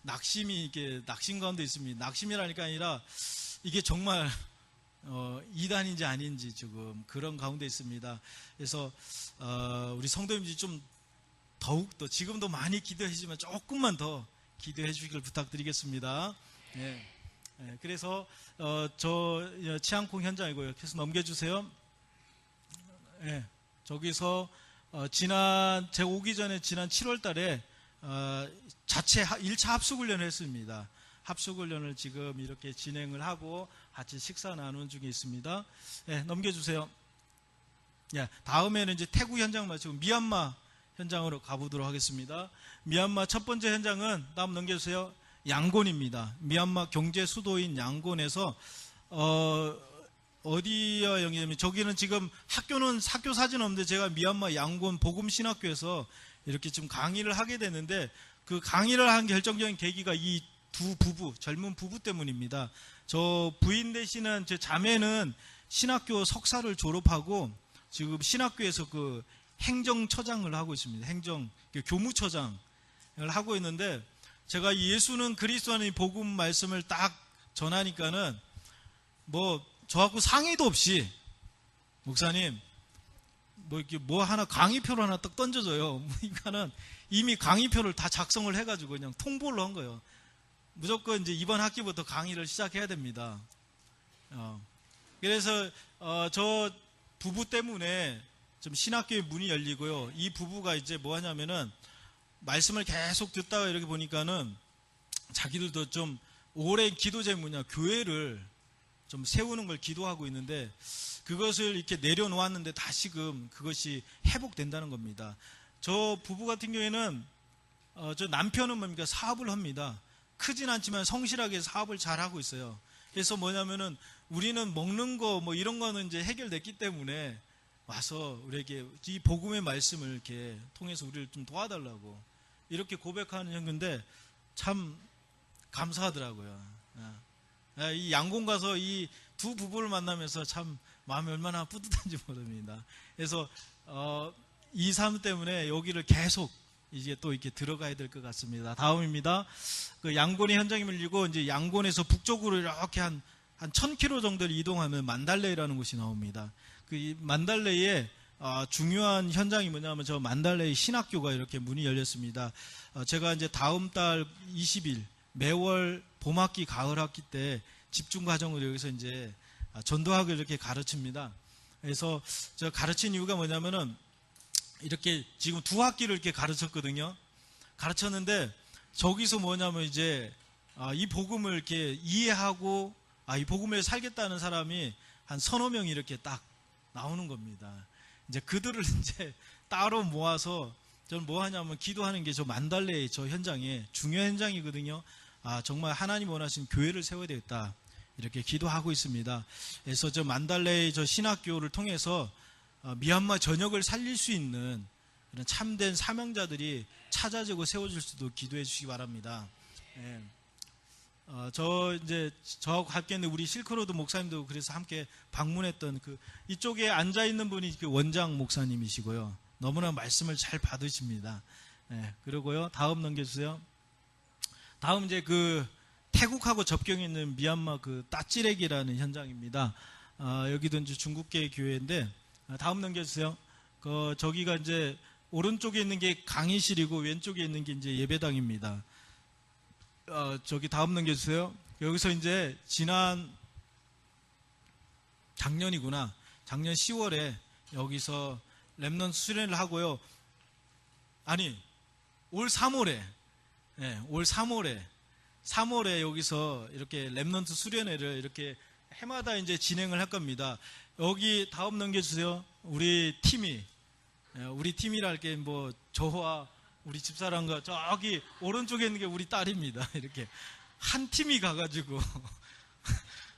낙심이 이렇게 낙심 가운데 있습니다. 낙심이라니까 아니라 이게 정말 이단인지 아닌지 지금 그런 가운데 있습니다. 그래서 우리 성도님들이 좀 더욱더 지금도 많이 기도해주지만 조금만 더 기도해 주시길 부탁드리겠습니다. 네. 네. 그래서 저 치앙콩 현장이고요. 계속 넘겨주세요. 네. 저기서 제 오기 전에 지난 7월 달에 자체 1차 합숙훈련을 했습니다. 합숙훈련을 지금 이렇게 진행을 하고 같이 식사 나누는 중에 있습니다. 네, 넘겨주세요. 네, 다음에는 이제 태국 현장 마치고 미얀마 현장으로 가보도록 하겠습니다. 미얀마 첫 번째 현장은 다음 넘겨주세요. 양곤입니다. 미얀마 경제 수도인 양곤에서 어디야 여기냐면 저기는 지금 학교 사진 없는데 제가 미얀마 양곤 복음신학교에서 이렇게 지금 강의를 하게 됐는데 그 강의를 한 결정적인 계기가 이 두 부부 젊은 부부 때문입니다. 저 부인 되시는 제 자매는 신학교 석사를 졸업하고 지금 신학교에서 그 행정처장을 하고 있습니다. 교무처장을 하고 있는데 제가 예수는 그리스도 안의 복음 말씀을 딱 전하니까는 뭐 저하고 상의도 없이 목사님 뭐 이렇게 뭐 하나 강의표를 하나 딱 던져줘요. 그러니까는 이미 강의표를 다 작성을 해가지고 그냥 통보를 한 거예요. 무조건 이제 이번 학기부터 강의를 시작해야 됩니다. 그래서 저 부부 때문에 좀 신학교의 문이 열리고요. 이 부부가 이제 뭐 하냐면은 말씀을 계속 듣다가 이렇게 보니까는 자기들도 좀 오랜 기도 제목이냐 교회를 좀 세우는 걸 기도하고 있는데 그것을 이렇게 내려놓았는데 다시금 그것이 회복된다는 겁니다. 저 부부 같은 경우에는 저 남편은 뭡니까 사업을 합니다. 크진 않지만 성실하게 사업을 잘 하고 있어요. 그래서 뭐냐면은 우리는 먹는 거 뭐 이런 거는 이제 해결됐기 때문에 와서 우리에게 이 복음의 말씀을 이렇게 통해서 우리를 좀 도와달라고 이렇게 고백하는 형인데 참 감사하더라고요. 이 양곤 가서 이 두 부부를 만나면서 참 마음이 얼마나 뿌듯한지 모릅니다. 그래서 이 삶 때문에 여기를 계속 이제 또 이렇게 들어가야 될 것 같습니다. 다음입니다. 그 양곤의 현장이 밀리고 이제 양곤에서 북쪽으로 이렇게 한 1000km 정도를 이동하면 만달레이라는 곳이 나옵니다. 그 만달레이에 중요한 현장이 뭐냐면 저 만달레이 신학교가 이렇게 문이 열렸습니다. 제가 이제 다음 달 20일 매월 봄학기, 가을학기 때 집중 과정으로 여기서 이제 전도학을 이렇게 가르칩니다. 그래서 제가 가르친 이유가 뭐냐면은 이렇게 지금 2학기를 이렇게 가르쳤거든요. 가르쳤는데 저기서 뭐냐면 이제 이 복음을 이렇게 이해하고 이 복음을 살겠다는 사람이 한 서너 명이 이렇게 딱 나오는 겁니다. 이제 그들을 이제 따로 모아서 저는 뭐 하냐면 기도하는 게 저 만달레의 저 현장에 중요한 현장이거든요. 정말 하나님 원하신 교회를 세워야 되겠다. 이렇게 기도하고 있습니다. 그래서 저 만달레의 저 신학교를 통해서 미얀마 전역을 살릴 수 있는 이런 참된 사명자들이 찾아지고 세워질 수도 기도해 주시기 바랍니다. 예. 저하고 함께 있는 우리 실크로드 목사님도 그래서 함께 방문했던 이쪽에 앉아 있는 분이 그 원장 목사님이시고요. 너무나 말씀을 잘 받으십니다. 예. 그리고요, 다음 넘겨주세요. 다음 이제 태국하고 접경에 있는 미얀마 따찌렉이라는 현장입니다. 여기도 이제 중국계 교회인데, 다음 넘겨주세요. 저기가 이제 오른쪽에 있는 게 강의실이고 왼쪽에 있는 게 이제 예배당입니다. 저기 다음 넘겨주세요. 여기서 이제 작년이구나. 작년 10월에 여기서 렘넌트 수련을 하고요. 올 3월에, 네, 올 3월에 여기서 이렇게 렘넌트 수련회를 이렇게 해마다 이제 진행을 할 겁니다. 여기 다음 넘겨주세요. 우리 팀이라 할게 저와 우리 집사람과 저기 오른쪽에 있는 게 우리 딸입니다. 이렇게 한 팀이 가가지고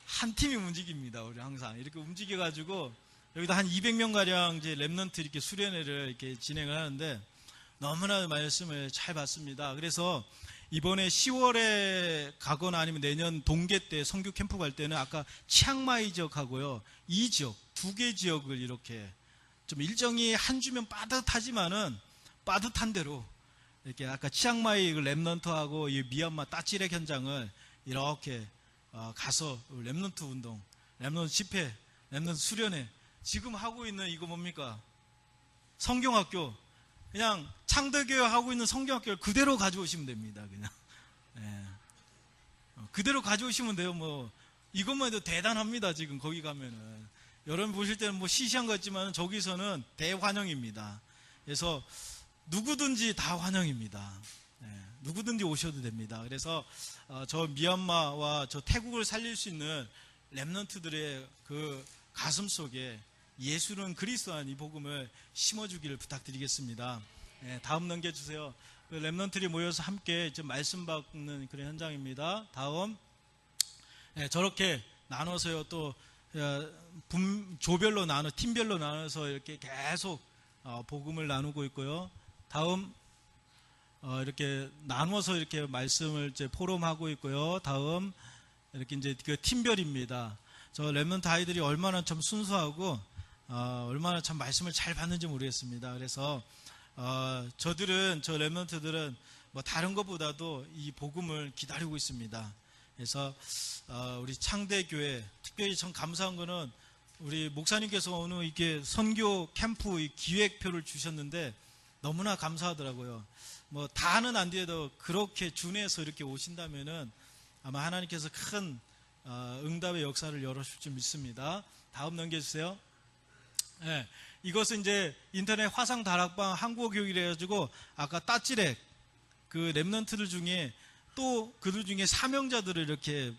한 팀이 움직입니다. 우리 항상 이렇게 움직여가지고 여기다 한 200명 가량 이제 렘넌트 이렇게 수련회를 이렇게 진행을 하는데 너무나 말씀을 잘 받습니다. 그래서 이번에 10월에 가거나 아니면 내년 동계 때 선교 캠프 갈 때는 아까 치앙마이 지역하고요, 이 지역 두 개 지역을 이렇게 좀 일정이 한 주면 빠듯하지만은 빠듯한 대로 이렇게 아까 치앙마이 렘넌트하고 이 미얀마 따찌렉 현장을 이렇게 가서 렘넌트 운동, 렘넌트 집회, 렘넌트 수련회 지금 하고 있는 이거 뭡니까? 성경학교. 그냥 창대교회 하고 있는 성경학교를 그대로 가져오시면 됩니다. 그냥 그대로 가져오시면 돼요. 이것만 해도 대단합니다. 지금 거기 가면은 여러분 보실 때는 시시한 것 같지만 저기서는 대환영입니다. 그래서 누구든지 다 환영입니다. 누구든지 오셔도 됩니다. 그래서 저 미얀마와 저 태국을 살릴 수 있는 렘넌트들의 가슴 속에 예수는 그리스도한 이 복음을 심어주기를 부탁드리겠습니다. 다음 넘겨주세요. 렘넌트들이 모여서 함께 좀 말씀 받는 그런 현장입니다. 다음. 저렇게 나눠서요, 또 조별로 팀별로 나눠서 이렇게 계속 복음을 나누고 있고요. 다음. 이렇게 나눠서 이렇게 말씀을 이제 포럼하고 있고요. 다음. 이렇게 이제 팀별입니다. 저 렘넌트 아이들이 얼마나 참 순수하고 얼마나 참 말씀을 잘 받는지 모르겠습니다. 그래서 저 렘넌트들은 다른 것보다도 이 복음을 기다리고 있습니다. 그래서 우리 창대교회 특별히 참 감사한 거는 우리 목사님께서 오늘 이렇게 선교 캠프 기획표를 주셨는데 너무나 감사하더라고요. 다는 안 돼도 그렇게 준해서 이렇게 오신다면은 아마 하나님께서 큰 응답의 역사를 열어줄 줄 믿습니다. 다음 넘겨주세요. 이것은 이제 인터넷 화상 다락방 한국어 교육이라 해가지고 아까 따찌렉 렘넌트들 중에 또 그들 중에 사명자들을 이렇게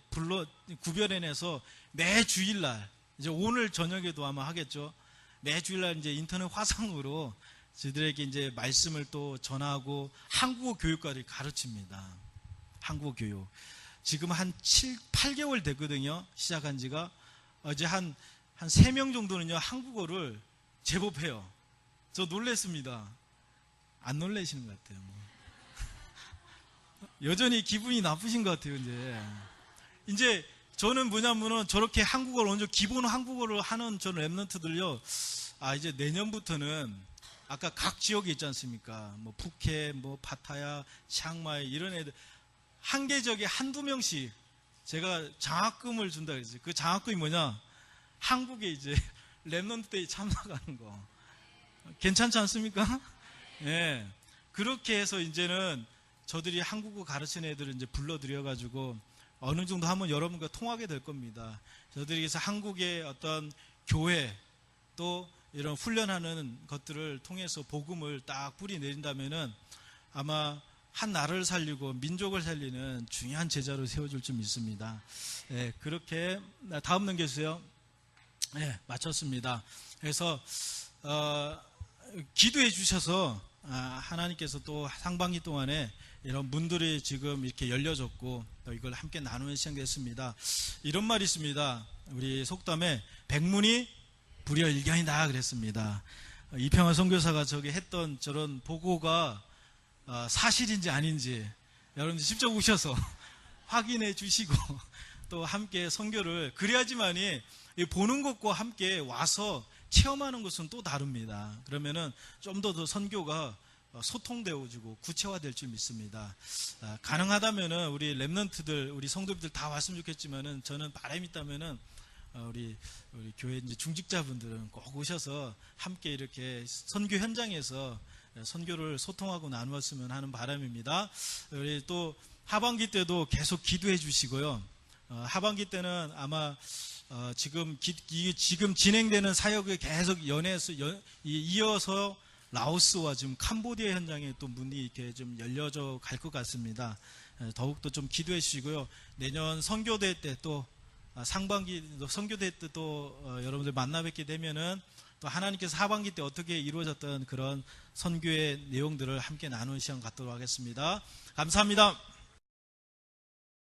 구별해내서 매 주일날 이제 오늘 저녁에도 아마 하겠죠. 매 주일날 이제 인터넷 화상으로 저들에게 이제 말씀을 또 전하고 한국어 교육까지 가르칩니다. 한국어 교육. 지금 한 8개월 됐거든요. 시작한 지가. 이제 한 3명 정도는요, 한국어를 제법 해요. 저 놀랬습니다. 안 놀라시는 것 같아요. 여전히 기분이 나쁘신 것 같아요, 이제 저는 뭐냐면은 저렇게 한국어를 먼저 기본 한국어를 하는 저 렘넌트들요, 이제 내년부터는 아까 각 지역에 있지 않습니까? 푸켓, 파타야, 치앙마이 이런 애들 한 개 지역에 한두 명씩 제가 장학금을 준다 그랬어요. 그 장학금이 뭐냐? 한국에 이제 렘넌트 데이 참석하는 거. 괜찮지 않습니까? 예. 그렇게 해서 이제는 저들이 한국어 가르치는 애들을 이제 불러들여가지고 어느 정도 하면 여러분과 통하게 될 겁니다. 저들이 그래서 한국의 어떤 교회 또 이런 훈련하는 것들을 통해서 복음을 딱 뿌리 내린다면은 아마 한 나라를 살리고 민족을 살리는 중요한 제자로 세워줄 줄 믿습니다. 예, 그렇게 다음 넘겨주세요. 네, 마쳤습니다. 그래서 기도해 주셔서 하나님께서 또 상반기 동안에 이런 문들이 지금 이렇게 열려졌고 또 이걸 함께 나누는 시간이 됐습니다. 이런 말이 있습니다. 우리 속담에 백문이 불여일견이다 그랬습니다. 이평화 선교사가 저기 했던 저런 보고가 사실인지 아닌지 여러분들 직접 오셔서 확인해 주시고 또 함께 선교를 그래야지만이 보는 것과 함께 와서 체험하는 것은 또 다릅니다. 그러면은 좀 더 선교가 소통되어지고 구체화될 줄 믿습니다. 가능하다면은 우리 렘넌트들, 우리 성도님들 다 왔으면 좋겠지만은 저는 바람이 있다면은 우리 교회 이제 중직자분들은 꼭 오셔서 함께 이렇게 선교 현장에서 선교를 소통하고 나누었으면 하는 바람입니다. 우리 또 하반기 때도 계속 기도해 주시고요. 하반기 때는 아마 지금 진행되는 사역을 계속 이어서 라오스와 지금 캄보디아 현장에 또 문이 이렇게 좀 열려져 갈 것 같습니다. 더욱더 좀 기도해 주시고요. 내년 선교대 때 또 상반기 선교대 때 또 여러분들 만나 뵙게 되면은 또 하나님께서 하반기 때 어떻게 이루어졌던 그런 선교의 내용들을 함께 나누는 시간 갖도록 하겠습니다. 감사합니다.